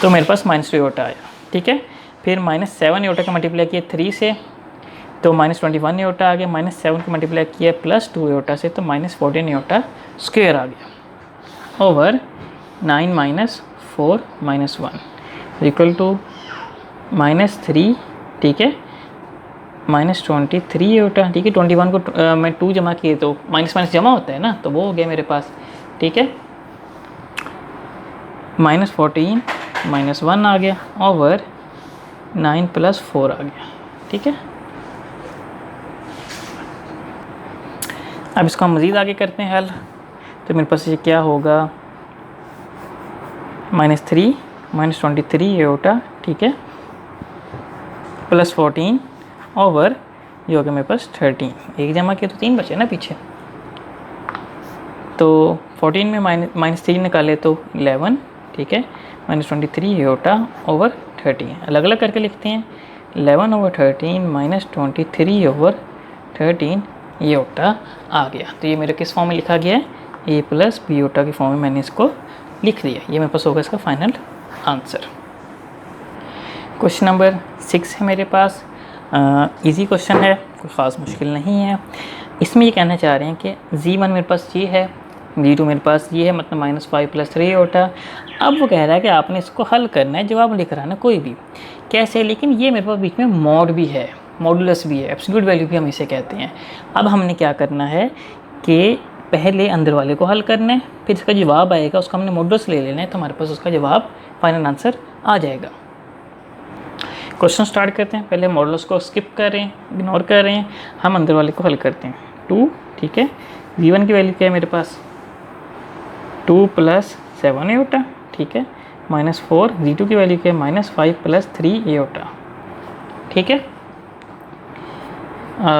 तो मेरे पास -2 आयोटा आया, ठीक है। फिर -7 आयोटा का मल्टीप्लाई किया 3 से तो -21 आयोटा आ गया, -7 को मल्टीप्लाई किया +2 आयोटा से तो -14 आयोटा स्क्वायर आ गया ओवर 9 - 4 - 1 इक्वल टू -3, ठीक है, -23 आयोटा, ठीक है। 21 को मैं 2 जमा किए तो माइनस माइनस जमा होता है ना, तो वो हो गया मेरे पास, ठीक है। -14 - 1 आ गया ओवर 9 + 4 आ गया, ठीक है। अब इसको हम मज़ीद आगे करते हैं हल, तो मेरे पास ये क्या होगा, -3 -23 आयोटा, ठीक है, +14 ओवर ये हो गया मेरे पास 13, एक जमा किया तो 3 बचे ना पीछे, तो 14 में -3 निकाले तो 11, ठीक है, -23 आयोटा ओवर 13, अलग अलग करके लिखते हैं, 11 ओवर 13 -23 ओवर 13 आयोटा आ गया। तो ये मेरे किस फॉर्म में लिखा गया है, a + b आयोटा की फॉर्म में मैंने इसको लिख दिया। ये मेरे पास होगा इसका फाइनल आंसर। क्वेश्चन नंबर 6 है मेरे पास, इजी क्वेश्चन है, कोई ख़ास मुश्किल नहीं है। इसमें ये कहना चाह रहे हैं कि z1 मेरे पास ये है, z2 मेरे पास ये है, मतलब -5 + 3 आयोटा। अब वो कह रहा है कि आपने इसको हल करना है, जवाब लिख रहा है ना कोई भी, कैसे, लेकिन ये मेरे पास बीच में मॉड भी है, मॉडुलस भी है, एब्सोल्यूट वैल्यू भी हम इसे कहते हैं। अब हमने क्या करना है कि पहले अंदर वाले को हल करना है, फिर इसका जवाब आएगा, उसका हमने मॉडुलस ले लेना है, तो हमारे पास उसका जवाब फाइनल आंसर आ जाएगा। क्वेश्चन स्टार्ट करते हैं, पहले मॉडुलस को स्किप कर रहे हैं, इग्नोर कर रहे हैं, हम अंदर वाले को हल करते हैं। 2, ठीक है, v1 की वैल्यू क्या है मेरे पास, 2 + 7 आयोटा, ठीक है, -4, z2 की वैल्यू क्या है, -5 + 3 आयोटा, ठीक है।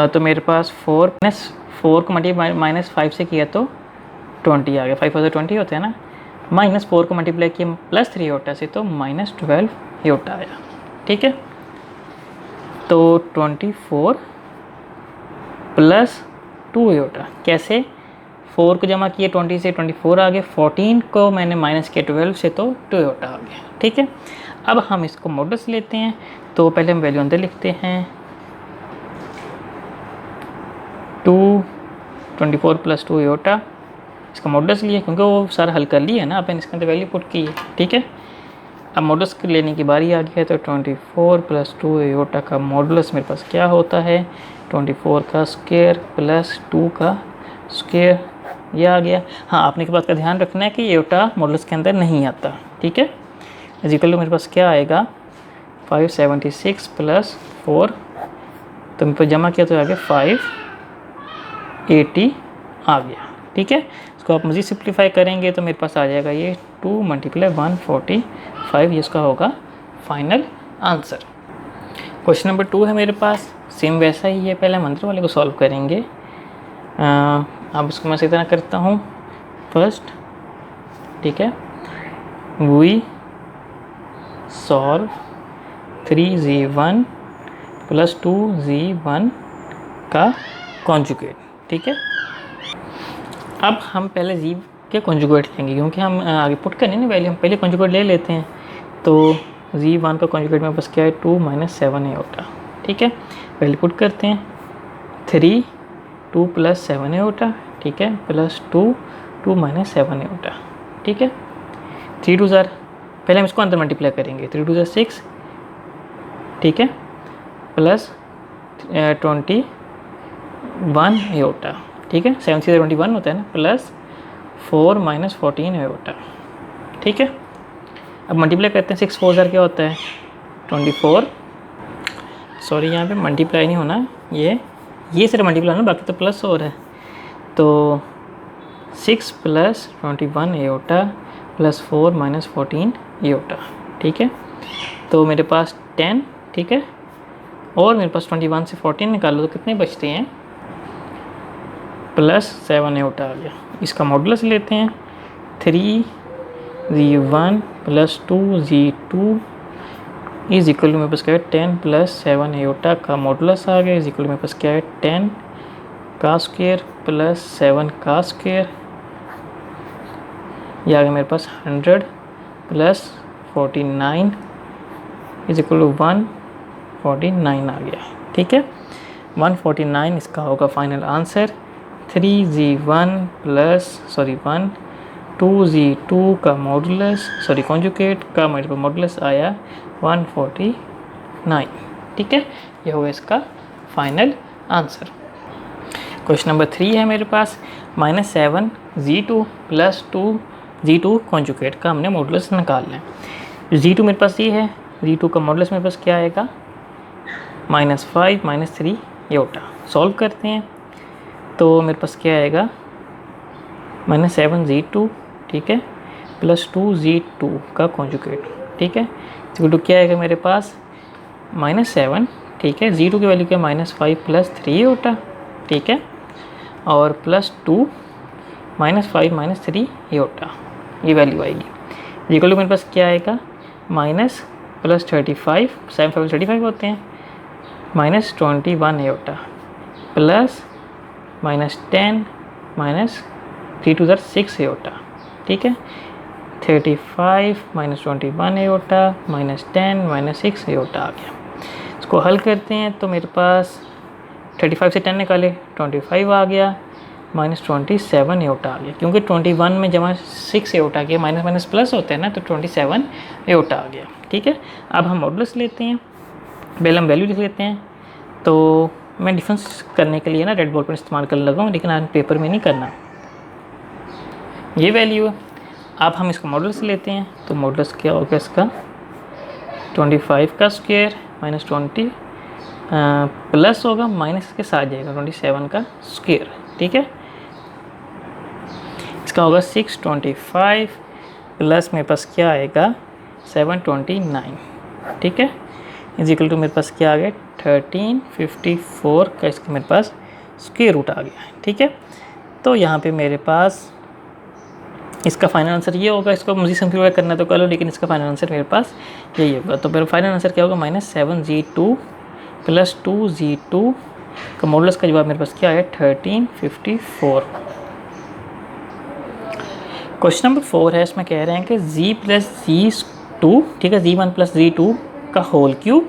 तो मेरे पास 4 को मल्टीप्लाई -5 से किया तो 20 आ गया, 5 + 20 होते हैं ना, -4 को मल्टीप्लाई किया +3 आयोटा से तो -12 आयोटा आया, ठीक है। तो 24 + 2 आयोटा, कैसे, 4 को जमा किए 20 से 24 आ गया, 14 को मैंने माइनस किया 12 से तो 2 आयोटा आ गया, ठीक है। अब हम इसको मॉडुलस लेते हैं, तो पहले हम वैल्यू अंदर लिखते हैं, 24 + 2 आयोटा, इसका मॉडुलस लिया क्योंकि वो सारा हल कर लिया है ना, अपन इसके अंदर वैल्यू पुट की है, ठीक है। अब मॉडुलस लेने की बारी आ गई है, तो 24 + 2 आयोटा का मॉडुलस मेरे पास क्या होता है, 24 का स्क्वायर + 2 का स्क्वायर, ये आ गया। हाँ, आपने की बात का ध्यान रखना है कि आयोटा मॉडुलस के अंदर नहीं आता, ठीक है। इक्वल टू मेरे पास क्या आएगा, 576 + 4, तो मेरे पास जमा किया तो आ गया 580 आ गया, ठीक है। इसको आप मज़ीद सिंप्लीफाई करेंगे तो मेरे पास आ जाएगा ये 2 × 145, ये इसका होगा फाइनल आंसर। क्वेश्चन नंबर 2 है मेरे पास, सेम वैसा ही है, पहले हम अंदर वाले को सॉल्व करेंगे। अब इसको मैं इसी तरह करता हूँ, फर्स्ट, ठीक है, वी सॉल्व 3z1 + 2z1 का कॉन्जुगेट, ठीक है। अब हम पहले के कॉन्जुगेट लेंगे, क्योंकि हम आगे पुट करने ना वैल्यू, हम पहले कॉन्जुगेट ले लेते हैं। तो z1 का कॉन्जुगेट मेरे पास क्या है 2 - 7 एओटा, ठीक है। वैल्यू पुट करते हैं 3 2 + 7 एओटा, ठीक है, प्लस 2 2 - 7 एओटा, ठीक है। 3 2 ज़ार, पहले हम इसको अंदर मल्टीप्लाई करेंगे, 3 2 ज़ार 6, ठीक है, प्लस 21 एओटा, ठीक है, 7 से 21 होता है ना, प्लस 4 - 14 एओटा, ठीक है। अब मल्टीप्लाई करते हैं, 6 4 ज़ार क्या होता है 24, सॉरी यहाँ पे मल्टीप्लाई नहीं होना, ये सिर्फ मल्टीप्लाई होना, बाकी तो प्लस हो रहा है। तो 6 + 21 एओटा प्लस 4 - 14 एओटा, ठीक है। तो मेरे पास 10, ठीक है, और मेरे पास 21 से 14 निकालो तो कितने बचते हैं, +7 एओटा आ गया। इसका मॉडुलस लेते हैं, 3z1 + 2z2 is equal to मेरे पास क्या है 10 + 7 एओटा का मॉडुलस आ गया, इज इक्वल टू मेरे पास क्या है 10 का स्क्वायर प्लस 7 का स्क्वायर, ये आ गया मेरे पास 100 + 49 इज इक्वल टू 149 आ गया, ठीक है। 149 इसका होगा फाइनल आंसर। 3z1 + 2z2 का मॉडुलस, सॉरी कॉन्जुगेट का मेरे को मॉडुलस आया 149, ठीक है, ये होगा इसका फाइनल आंसर। क्वेश्चन नंबर 3 है मेरे पास, -7z2 + 2z2 कॉन्जुगेट का हमने मॉडुलस निकालना है। z2 मेरे पास ये है, z2 का मॉडुलस मेरे पास क्या आएगा -5 - 3 एओटा। सॉल्व करते हैं तो मेरे पास क्या आएगा -7z2, ठीक है, प्लस 2z2 का कॉन्जुगेट, ठीक है, इक्वल टू क्या आएगा मेरे पास -7, ठीक है, z2 की वैल्यू क्या -5 + 3 एओटा, ठीक है, और प्लस 2 -5 - 3 एओटा, ये वैल्यू आएगी। इक्वल टू मेरे पास क्या आएगा माइनस प्लस 35, 7 5 35 होते हैं, -21 एओटा प्लस -10 -3 2 = 6 एओटा, ठीक है, 35 -21 एओटा -10 -6 एओटा आ गया। इसको हल करते हैं तो मेरे पास 35 से 10 निकाले 25 आ गया, -27 एओटा आ गया, क्योंकि 21 में जमा 6 एओटा के माइनस माइनस प्लस होते हैं ना, तो 27 एओटा आ गया, ठीक है। अब हम मॉडुलस लेते हैं, पहले हम वैल्यू लिख लेते हैं। तो मैं डिफरेंस करने के लिए ना रेड बोर्ड पर इस्तेमाल कर लगा हूँ, लेकिन आज पेपर में नहीं करना। ये वैल्यू है, अब हम इसका मॉडुलस लेते हैं, तो मॉडुलस क्या होगा इसका 25 का स्क्वायर -20 प्लस होगा माइनस के साथ जाएगा 27 का स्क्वायर, ठीक है। इसका होगा 625 प्लस मेरे पास क्या आएगा 729, ठीक है, इज इक्वल टू मेरे पास क्या आ गया 1354 का इसका मेरे पास स्क्वायर रूट आ गया, ठीक है। तो यहाँ पे मेरे पास इसका फाइनल आंसर ये होगा, इसको मुझे सिंप्लीफाई करना तो कर लो, लेकिन इसका फाइनल आंसर मेरे पास यही होगा। तो मेरा फाइनल आंसर क्या होगा -7z2 + 2z2 का मॉडुलस का जवाब मेरे पास क्या है 1354। क्वेश्चन नंबर 4 है, इसमें कह रहे हैं कि z + z2, ठीक है, z1 + z2 का होल क्यूब।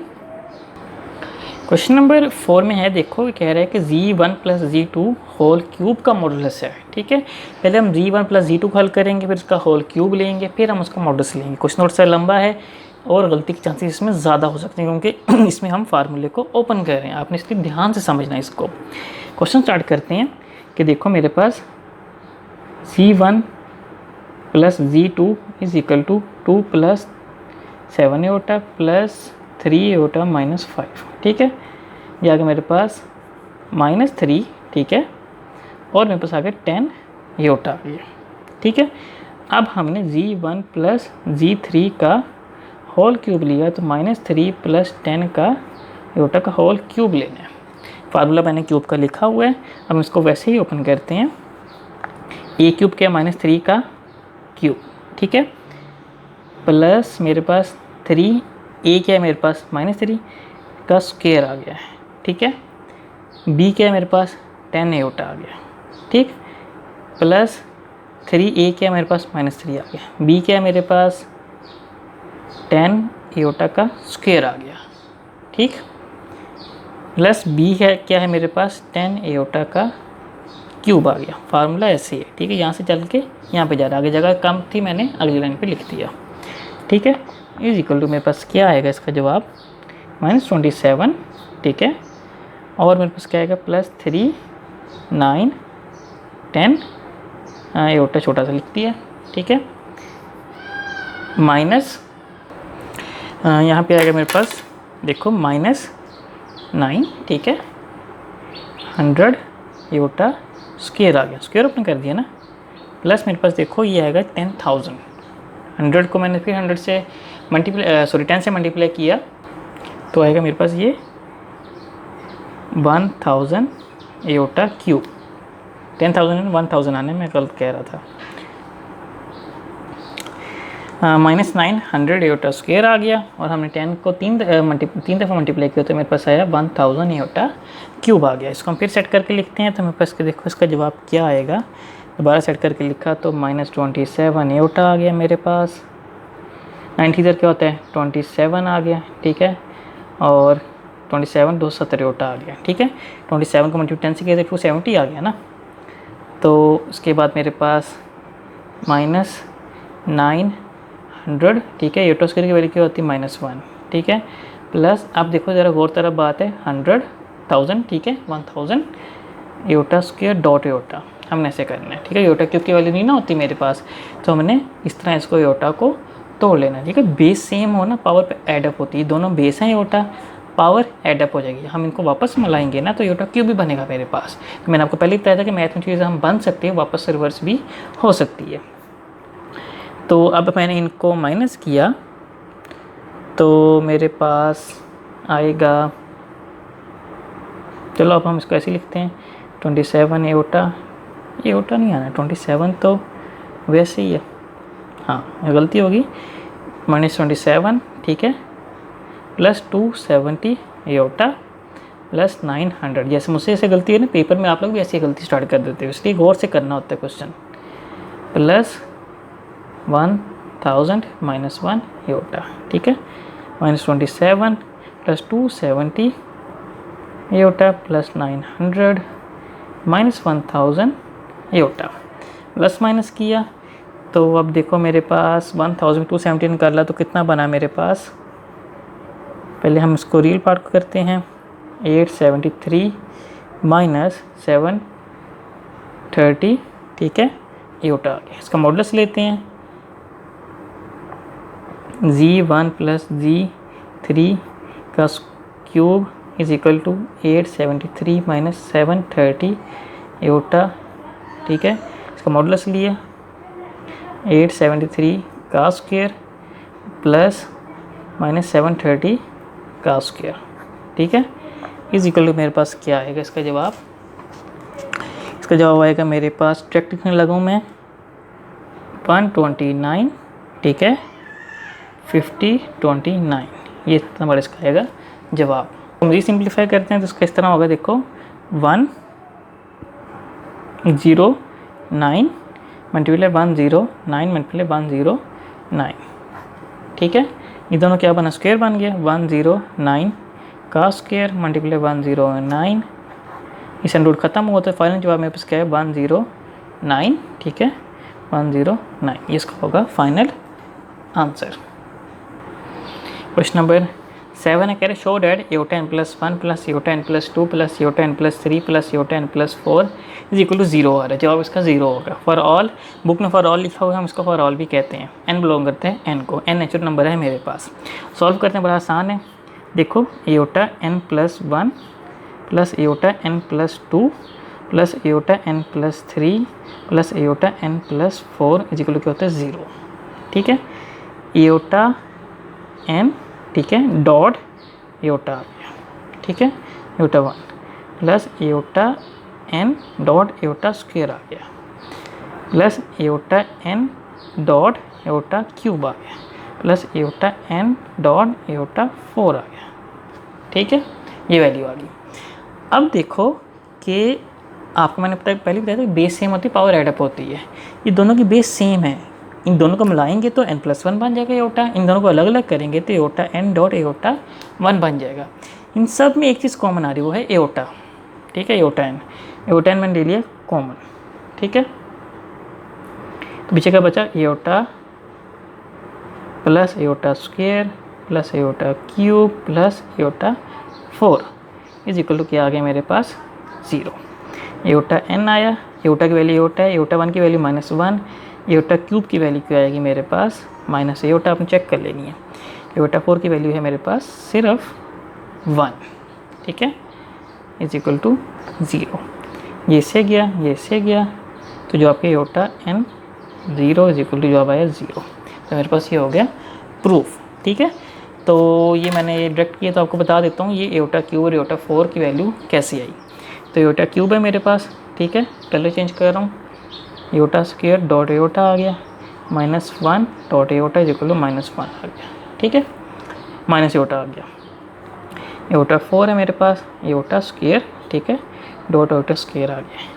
क्वेश्चन नंबर 4 में है, देखो ये कह रहा है कि z1 + z2 होल क्यूब का मॉडुलस है, ठीक है। पहले हम z1 + z2 को हल करेंगे, फिर उसका होल क्यूब लेंगे, फिर हम उसका मॉडुलस लेंगे। क्वेश्चन थोड़ा सा लंबा है और गलती के चांसेस इसमें ज़्यादा हो सकते हैं, क्योंकि इसमें हम फार्मूले को ओपन कर रहे हैं, आपने इसलिए ध्यान से समझना है इसको। क्वेश्चन स्टार्ट करते हैं कि देखो मेरे पास z1 + z2 is equal to 2 + 7 iota plus 3 iota -5, ठीक है, ये आ गया मेरे पास -3, ठीक है, और मेरे पास आ गया 10 एओटा आ गया, ठीक है। अब हमने z1 + z3 का होल क्यूब लिया, तो -3 + 10 का एओटा का होल क्यूब लेना है। फार्मूला मैंने क्यूब का लिखा हुआ है, अब इसको वैसे ही ओपन करते हैं। ए क्यूब क्या -3 का क्यूब, ठीक है, प्लस मेरे पास 3 ए क्या है मेरे पास -3 का स्क्वायर आ गया है, ठीक है, बी क्या है मेरे पास 10 एओटा आ गया, ठीक, प्लस 3a क्या है मेरे पास -3 आ गया, b क्या है मेरे पास 10 एओटा का स्क्वायर आ गया, ठीक, प्लस b है क्या है मेरे पास 10 एओटा का क्यूब आ गया। फार्मूला ऐसे है, ठीक है, यहाँ से चल के यहाँ पे जा रहा, आगे जगह कम थी मैंने अगली लाइन पे लिख दिया, ठीक है। इज इक्वल टू मेरे पास क्या आएगा इसका जवाब -27, ठीक है, और मेरे पास क्या आएगा +3 9 10 एओटा छोटा सा लिख दिया, ठीक है, माइनस यहाँ पे आएगा मेरे पास देखो -9, ठीक है, 100 एओटा स्क्वायर आ गया, स्क्वायर ओपन कर दिया ना, प्लस मेरे पास देखो ये आएगा 10,000, 100 को मैंने फिर 100 से 10 से मल्टीप्लाई किया तो आएगा मेरे पास ये 1000 एओटा क्यूब, 10,000 1000 आने में गलत कह रहा था, -900 एओटा स्क्वायर आ गया, और हमने 10 को 3 दफ़ा मल्टीप्लाई किया तो मेरे पास आया 1000 एओटा क्यूब आ गया। इसको हम फिर सेट करके लिखते हैं तो मेरे पास देखो इसका जवाब क्या आएगा, दोबारा सेट करके लिखा तो -27 एओटा आ गया मेरे पास, 90 इधर क्या होता है 27 आ गया, ठीक है, और 27 270 एओटा आ गया, ठीक है, 27 को मल्टीप्लाई 10 से किया तो 270 आ गया ना, तो उसके बाद मेरे पास -900, ठीक है, एओटा स्क्वायर की वैल्यू क्या होती है -1, ठीक है, प्लस अब देखो ज़रा गौर तरफ बात है 100,000, ठीक है, 1000 एओटा स्क्वायर डॉट एओटा हमने ऐसे करना है, ठीक है, एओटा क्यूब की वैल्यू नहीं ना होती मेरे पास, तो हमने इस तरह इसको एओटा को तोड़ लेना, ठीक है, बेस सेम हो ना पावर पे एडअप होती है, दोनों बेस हैं एओटा, पावर एडअप हो जाएगी, हम इनको वापस मिलाएंगे ना तो एओटा क्यूब भी बनेगा मेरे पास। तो मैंने आपको पहले ही बताया था कि मैथ में चीज़ें हम बन सकती है वापस रिवर्स भी हो सकती है। तो अब मैंने इनको माइनस किया तो मेरे पास आएगा, चलो अब हम इसको ऐसे लिखते हैं 27 एओटा, एओटा नहीं आना 27 तो वैसे ही है, हाँ गलती होगी, -27, ठीक है, प्लस 270 एओटा प्लस 900, जैसे मुझसे ऐसे गलती है ना पेपर में आप लोग भी ऐसी गलती स्टार्ट कर देते हो, इसलिए गौर से करना होता है क्वेश्चन, प्लस 1000 -1 एओटा, ठीक है, -27 plus 270 aorta plus 900 -1000 aorta, plus minus किया तो अब देखो मेरे पास 1000 270 निकाला तो कितना बना मेरे पास, पहले हम इसको रियल पार्ट को करते हैं, 873 -730, ठीक है, एओटा, इसका मॉडुलस लेते हैं, g1 प्लस g3 का cube is equal to 873 -730 iota, ठीक है, इसका मॉडुलस लिया 873 का स्क्वायर प्लस -730 का स्क्वायर, ठीक है, इज इक्वल टू मेरे पास क्या आएगा इसका जवाब, इसका जवाब आएगा मेरे पास ट्रैक्ट लिखने लगूँ मैं 129, ठीक है, 5029, ये नंबर इसका आएगा जवाब। हम रीसिम्प्लीफाई करते हैं तो इसका इस तरह होगा, देखो 109 मल्टीप्लाई 109 मल्टीप्लाई 109, ठीक है, ये दोनों क्या बना स्क्वायर बन गया, 109 का स्क्वायर मल्टीप्लाई 109, इस रूट खत्म हुआ तो फाइनल जवाब मेरे पास क्या है 109, ठीक है, 109, ये इसका होगा फाइनल आंसर। क्वेश्चन नंबर 7 है, कह रहे show that iota n plus 1 plus iota n plus 2 plus iota n plus 3 plus iota n plus 4 is equal to 0 आ रहा है, जवाब इसका 0 होगा। फॉर ऑल, बुक में फॉर ऑल लिखा हुआ है, हम इसको फॉर ऑल भी कहते हैं, n बिलोंग करते हैं n को, n नेचुरल नंबर है मेरे पास। सॉल्व करते हैं, बड़ा आसान है, देखो iota n plus 1 plus iota n plus 2 plus iota n plus 3 plus iota n plus 4 is equal to क्या होता है 0, ठीक है, एओटा n, ठीक है, डॉट एओटा आ गया, ठीक है, iota 1 plus iota n dot iota square आ गया plus iota n dot iota cube आ गया plus iota n dot iota 4 आ गया, ठीक है, ये वैल्यू आ गई। अब देखो कि आपको मैंने पहले बताया था बेस सेम होती है, पावर एडअप होती है। ये दोनों की बेस सेम है, इन दोनों को मिलाएंगे तो n+1 बन जाएगा एओटा, इन दोनों को अलग अलग करेंगे तो एओटा n डॉट एओटा 1 बन जाएगा। इन सब में एक चीज़ कॉमन आ रही है, वो है एओटा, ठीक है, एओटा n मैंने ले लिया कॉमन, ठीक है। तो पीछे का बचा iota plus iota square plus iota cube plus iota 4 is equal to क्या आ गया मेरे पास 0। एओटा n आया, एओटा की वैल्यू एओटा है, एओटा 1 की वैल्यू -1, एओटा क्यूब की वैल्यू क्या आएगी मेरे पास माइनस एओटा, आपने चेक कर लेनी है। एओटा 4 की वैल्यू है मेरे पास सिर्फ 1, ठीक है, इज इक्वल टू 0। ये से गया, ये से गया, तो जो आपके iota n 0 is equal to जवाब आया 0। तो मेरे पास ये हो गया प्रूफ, ठीक है। तो ये मैंने डायरेक्ट किया, तो आपको बता देता हूँ ये एओटा क्यूब और एओटा 4 की वैल्यू कैसे आई। तो एओटा क्यूब है मेरे पास, ठीक है, कलर चेंज कर रहा हूँ, एओटा स्क्वायर डॉट एओटा आ गया, -1 dot iota is equal to -1 आ गया, ठीक है, माइनस एओटा आ गया। एओटा 4 है मेरे पास, एओटा स्क्वायर, ठीक है, डॉट एओटा स्क्वायर आ गया,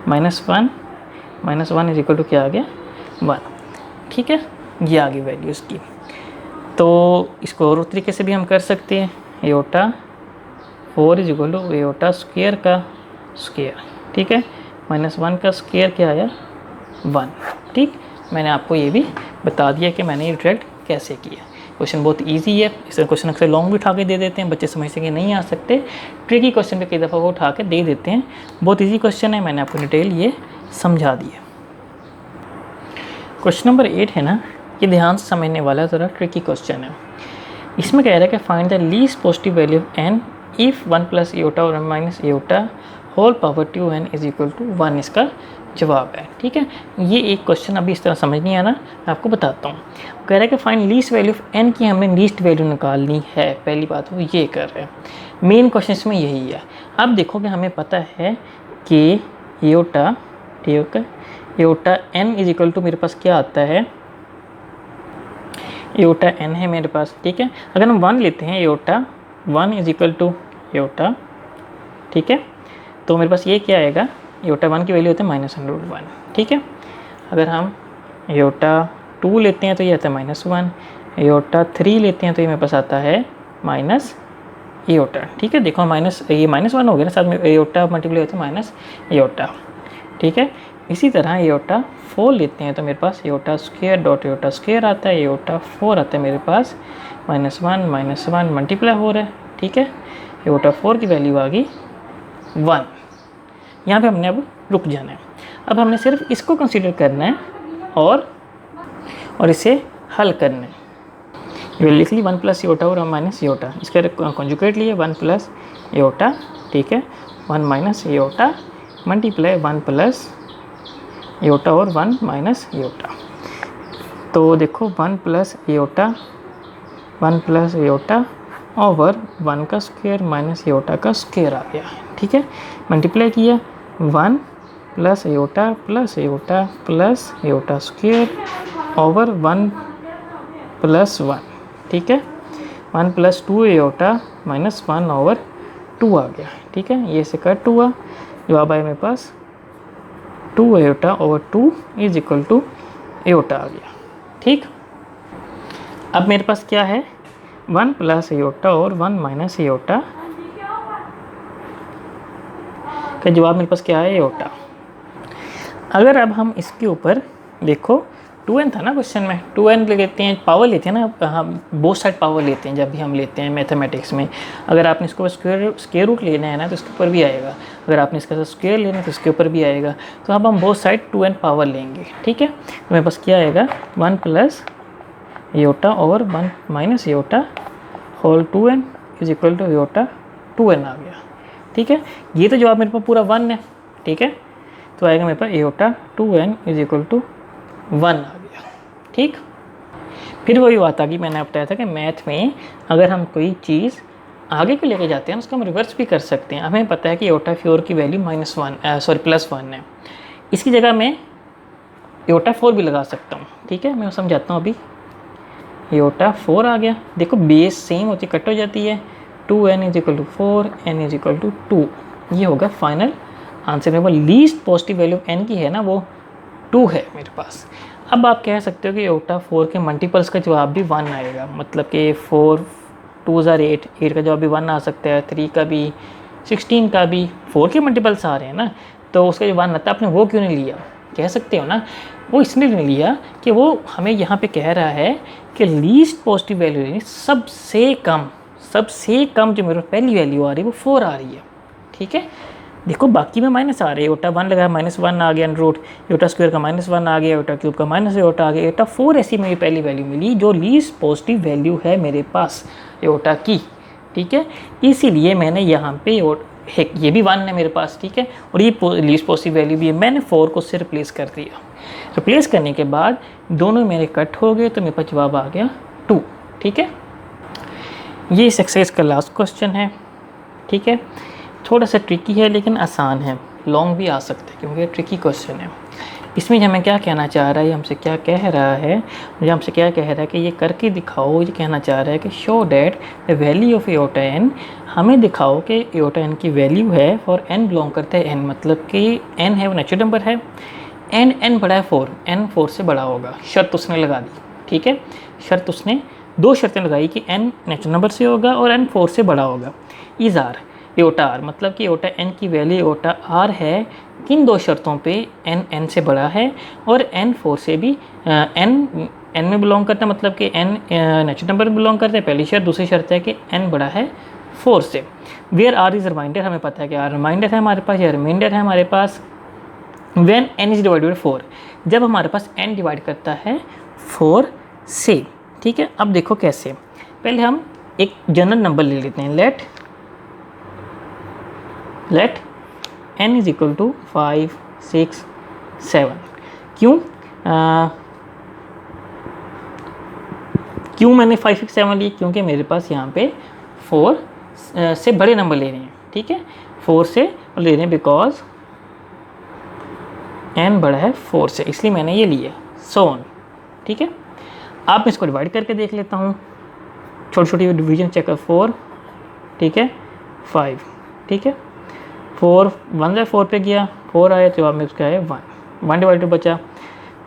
-1 इज इक्वल टू क्या आ गया 1, ठीक है, ये आ गई वैल्यू इसकी। तो इसको और तरीके से भी हम कर सकते हैं, iota 4 is equal to iota square का स्क्वायर, ठीक है, -1 का स्क्वायर क्या आया 1, ठीक। मैंने आपको ये भी बता दिया कि मैंने ये डायरेक्ट कैसे किया। क्वेश्चन बहुत इजी है, इस क्वेश्चन अक्सर लॉन्ग भी उठा के दे देते हैं, बच्चे समझते कि नहीं आ सकते, ट्रिकी क्वेश्चन पे कई दफ़ा वो उठा के दे देते हैं। बहुत इजी क्वेश्चन है, मैंने आपको डिटेल ये समझा दिया। क्वेश्चन नंबर 8 है ना, ये ध्यान से समझने वाला ज़रा ट्रिकी क्वेश्चन है। इसमें कह रहा है कि find the least positive value of n if 1 plus iota और 1 minus iota whole power 2n is equal to 1 इसका जवाब है, ठीक है। ये एक क्वेश्चन अभी इस तरह समझ नहीं आना, मैं आपको बताता हूँ। कह रहा है कि find least value of n की हमने लीस्ट वैल्यू निकालनी है, पहली बात वो ये कर रहे हैं, मेन क्वेश्चन इसमें यही है। अब देखो कि हमें पता है कि एओटा, ठीक है, iota n is equal to मेरे पास क्या आता है, एओटा n है मेरे पास, ठीक है। अगर हम 1 लेते हैं, iota 1 is equal to iota, ठीक है, तो मेरे पास ये क्या आएगा, एओटा 1 की वैल्यू होता है -1, ठीक है। अगर हम एओटा 2 लेते हैं तो ये आता है -1, एओटा 3 लेते हैं तो ये मेरे पास आता है माइनस एओटा, ठीक है। देखो ये -1 हो गया ना, साथ में एओटा मल्टीप्लाई होता है माइनस एओटा, ठीक है। इसी तरह एओटा 4 लेते हैं तो मेरे पास iota square dot iota square आता है, एओटा 4 आता है मेरे पास -1 मल्टीप्लाई हो रहा है, ठीक है। एओटा 4 की वैल्यू आ गई 1। यहाँ पे हमने अब रुक जाना है, अब हमने सिर्फ इसको कंसीडर करना है और इसे हल करना है। ये लिख ली 1 प्लस एओटा और 1 माइनस एओटा, इसका कॉन्जुगेट लिए 1 प्लस एओटा, ठीक है, 1 minus aorta multiply 1 plus iota और 1 माइनस एओटा। तो देखो 1 प्लस एओटा ओवर 1 का स्क्वायर माइनस एओटा का स्क्वायर आ गया, ठीक है। मल्टीप्लाई किया 1 plus aorta plus iota square over 1 plus 1, ठीक है, 1 प्लस 2 एओटा माइनस 1 ओवर 2 आ गया, ठीक है। ये से कट हुआ, जवाब आया मेरे पास 2 iota over 2 is equal to iota आ गया, ठीक। अब मेरे पास क्या है, 1 प्लस एओटा और 1 माइनस एओटा का जवाब मेरे पास क्या है, एओटा। अगर अब हम इसके ऊपर देखो 2n था ना क्वेश्चन में, 2n लेते हैं, पावर लेते हैं ना, हम बोथ साइड पावर लेते हैं जब भी हम लेते हैं मैथमेटिक्स में। अगर आपने इसके ऊपर स्क्वायर रूट लेना है ना तो इसके ऊपर भी आएगा, अगर आपने इसका स्क्वायर लेना है तो इसके ऊपर भी आएगा। तो अब हम बोथ साइड 2n पावर लेंगे, ठीक है। तो मेरे पास क्या आएगा, 1 plus iota over 1 minus iota whole 2n is equal to iota 2n आ गया, ठीक है। ये तो जवाब मेरे पास पूरा 1 है, ठीक है। तो आएगा मेरे पास iota 2n is equal to 1 आ गया, ठीक। फिर वही बात आ गई, मैंने बताया था कि मैथ में अगर हम कोई चीज़ आगे को लेके जाते हैं उसको हम रिवर्स भी कर सकते हैं। हमें पता है कि एओटा 4 की वैल्यू +1 है, इसकी जगह मैं एओटा 4 भी लगा सकता हूँ, ठीक है। मैं समझाता हूँ अभी। एओटा 4 आ गया, देखो बेस सेम होती कट हो जाती है, 2n is equal to 4, n is equal to 2, ये होगा फाइनल आंसर में वो लीस्ट पॉजिटिव वैल्यू एन की है ना, वो 2 है मेरे पास। अब आप कह सकते हो कि योटा 4 के मल्टीपल्स का जवाब भी 1 आएगा, मतलब कि 4 2 ज़ार 8, 8 का जवाब भी 1 आ सकता है, 3 का भी, 16 का भी, 4 के मल्टीपल्स आ रहे हैं ना, तो उसका जो 1 आता है आपने वो क्यों नहीं लिया, कह सकते हो ना। वो इसलिए नहीं लिया कि वो हमें यहाँ पे कह रहा है कि लीस्ट पॉजिटिव वैल्यू यानी सबसे कम जो मेरे पहली वैल्यू आ रही है वो 4 आ रही है, ठीक है। देखो बाकी में माइनस आ रहे हैं, योटा 1 लगाया -1 आ गया रूट, योटा स्क्वायर का -1 आ गया, योटा क्यूब का माइनस योटा आ गया, योटा 4 ऐसी मेरी पहली वैल्यू मिली जो लीस्ट पॉजिटिव वैल्यू है मेरे पास योटा की, ठीक है। इसीलिए मैंने यहाँ पे ये भी 1 है मेरे पास, ठीक है, और ये लीस्ट पॉजिटिव वैल्यू भी है, मैंने 4 को उससे रिप्लेस कर दिया। रिप्लेस करने के बाद दोनों मेरे कट हो गए तो मेरे पास जवाब आ गया 2, ठीक है। ये इस एक्सरसाइज का लास्ट क्वेश्चन है, ठीक है। थोड़ा सा ट्रिकी है लेकिन आसान है, लॉन्ग भी आ सकता है क्योंकि ट्रिकी क्वेश्चन है। इसमें हमें क्या कहना चाह रहा है, हमसे क्या कह रहा है, मुझे हमसे क्या कह रहा है कि ये करके दिखाओ, ये कहना चाह रहा है कि show that the value of iota n, हमें दिखाओ कि एयोटा एन की वैल्यू है फॉर एन बिलोंग करता है एन, मतलब कि एन है वो नेचुरल नंबर है, एन बड़ा है 4, एन 4 से बड़ा होगा, शर्त उसने लगा दी, ठीक है। शर्त उसने 2 शर्तें लगाई कि एन नेचुरल नंबर से होगा और एन 4 से बड़ा होगा। इज़ आर एयोटा आर, मतलब कि एयोटा एन की वैल्यू एयोटा आर है किन 2 शर्तों पे, एन से बड़ा है और एन 4 से भी एन में बिलोंग करता है, मतलब कि एन नेचुरल नंबर में बिलोंग करता है, पहली शर्त। दूसरी शर्त है कि एन बड़ा है 4 से। वेयर आर इज़ रिमाइंडर, हमें पता है कि आर रिमाइंडर है हमारे पास या रिमाइंडर है हमारे पास। व्हेन एन इज डिवाइडेड 4, जब हमारे पास एन डिवाइड करता है 4 से, ठीक है। अब देखो कैसे, पहले हम एक जनरल नंबर ले लेते हैं, let n is equal to 5 6 7। क्यों मैंने 5 6 7 ली, क्योंकि मेरे पास यहाँ पे 4 से बड़े नंबर ले रहे हैं, ठीक है, 4 से ले रहे हैं बिकॉज n बड़ा है 4 से, इसलिए मैंने ये लिया सो ऑन, ठीक है। आप मैं इसको डिवाइड करके देख लेता हूँ, छोटी छोटी डिवीजन चेक कर, 4, ठीक है, 5, ठीक है, 4 1 से 4 पे गया, 4 आया, जवाब में उसका है 1 डिवाइड बचा,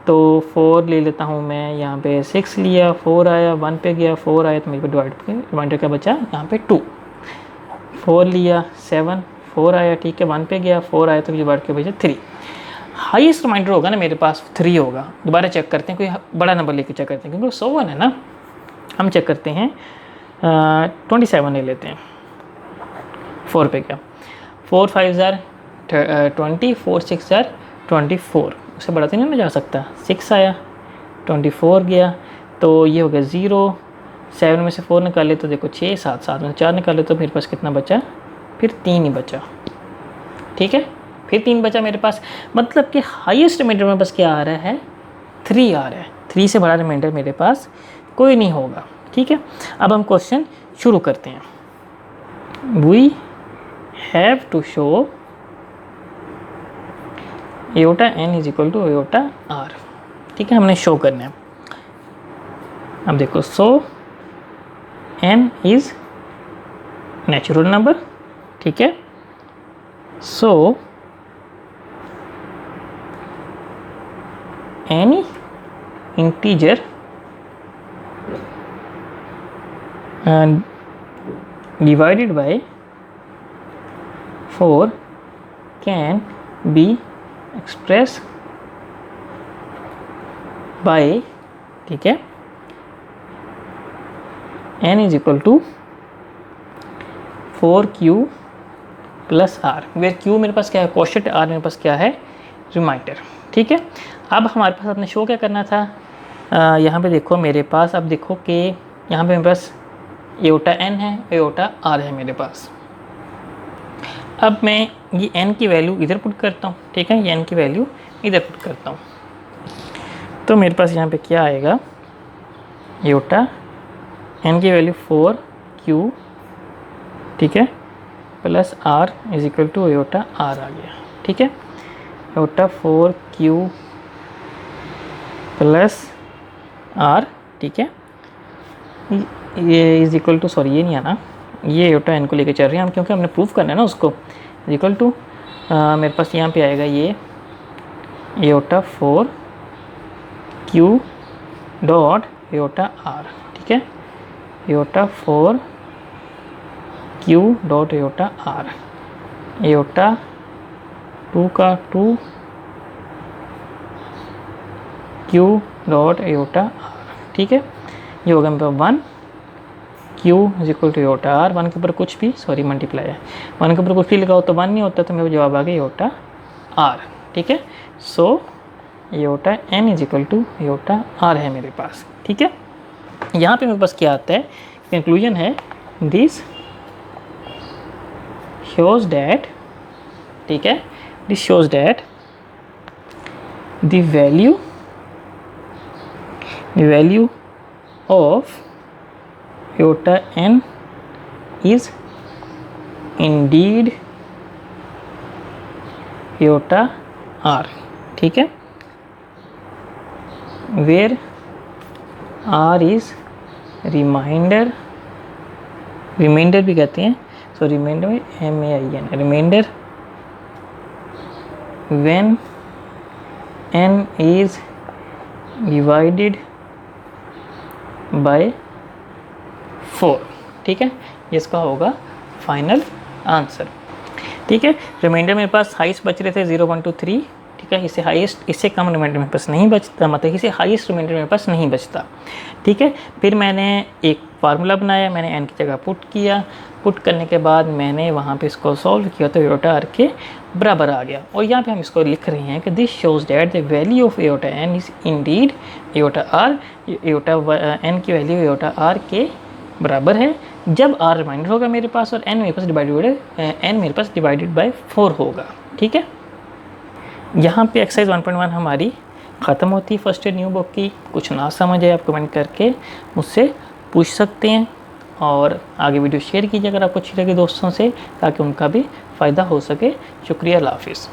तो 4 ले लेता हूँ मैं, यहाँ पे 6 लिया, 4 आया, 1 पे गया, 4 आया, तो मेरे को डिवाइडर क्या बचा यहाँ पे 2, 4 लिया 7, 4 आया, ठीक है, 1 पे गया, 4 आया, तो डिवाइड के बचा 3। हाईएस्ट रिमाइंडर होगा ना मेरे पास 3 होगा। दोबारा चेक करते हैं, कोई बड़ा नंबर लेके चेक करते हैं, क्योंकि 101 है ना। हम चेक करते हैं 27 ले लेते हैं, 4 पे गया, 4 5 ज़ार 20, 4 6 ज़ार 24, उससे बड़ा तो नहीं ना जा सकता, 6 आया, 24 गया, तो ये हो गया 0, 7 में से 4 निकाले तो देखो 6, 7 7 में से 4 निकाले तो मेरे पास कितना बचा, फिर 3 ही बचा, ठीक है, फिर 3 बचा मेरे पास, मतलब कि हाईएस्ट रिमाइंडर में बस क्या आ रहा है, 3 आ रहा है, 3 से बड़ा रिमाइंडर मेरे पास कोई नहीं होगा, ठीक है। अब हम क्वेश्चन शुरू करते हैं। We have to show iota N is equal to iota are, ठीक है, हमने शो करना है। अब देखो, so n is natural number, ठीक है, so any integer divided by 4 can be expressed by, ठीक है, n is equal to 4q plus r, where q मेरे पास क्या है, कोशेंट, r मेरे पास क्या है, रिमाइंडर, ठीक है। अब हमारे पास अपने शो क्या करना था, यहाँ पे देखो मेरे पास, अब देखो कि यहाँ पे मेरे पास एयोटा n है, एयोटा r है मेरे पास। अब मैं ये n की वैल्यू इधर पुट करता हूँ, ठीक है, ये n की वैल्यू इधर पुट करता हूँ, तो मेरे पास यहाँ पे क्या आएगा, एयोटा n की वैल्यू 4q, ठीक है, plus r is equal to iota r आ गया, ठीक है, एयोटा 4q प्लस r, ठीक है, ये इज इक्वल टू, सॉरी ये नहीं आना, ये एयोटा n को लेके चल रहे हैं हम, क्योंकि हमने प्रूफ करना है ना उसको, इज इक्वल टू मेरे पास यहाँ पे आएगा ये iota 4 q dot iota are, ठीक है, iota 4 q dot iota r, iota 2 का 2 क्यू डॉट एयोटा आर, ठीक है। ये होगा मेरे पास 1 q is equal to iota r, 1 के ऊपर कुछ भी मल्टीप्लाई है, 1 के ऊपर कुछ भी लगाओ तो 1 नहीं होता, तो मेरा जवाब आ गया एयोटा आर, ठीक है। So iota N is equal to iota R है मेरे पास, ठीक है। यहाँ पे मेरे पास क्या आता है, कंक्लूजन है दिस shows that, ठीक है, this shows that the value of iota n is indeed iota r, ठीक है, where r is remainder भी कहते हैं, so remainder में MAIN, remainder when n is divided by 4, ठीक है, ये इसका होगा फाइनल आंसर, ठीक है। रिमाइंडर मेरे पास हाईएस्ट बच रहे थे 0 1 2 3, ठीक है, इससे हाईएस्ट, इससे कम रिमाइंडर मेरे पास नहीं बचता, मतलब इससे हाईएस्ट रिमाइंडर मेरे पास नहीं बचता, ठीक है। फिर मैंने एक फार्मूला बनाया, मैंने n की जगह पुट किया, पुट करने के बाद मैंने वहाँ पे इसको सॉल्व किया तो एयोटा आर के बराबर आ गया, और यहाँ पे हम इसको लिख रहे हैं कि this shows that the value of iota N is indeed iota r, iota n की वैल्यू एयोटा आर के बराबर है जब आर रिमाइंडर होगा मेरे पास और एन मेरे पास डिवाइडेड बाय 4 होगा, ठीक है। यहाँ पे एक्सरसाइज 1.1 हमारी ख़त्म होती है फर्स्ट ईयर न्यू बुक की। कुछ ना समझ आए आप कमेंट करके मुझसे पूछ सकते हैं, और आगे वीडियो शेयर कीजिए अगर आपको अच्छी लगे दोस्तों से, ताकि उनका भी फ़ायदा हो सके। शुक्रिया, अल्लाह हाफिज़।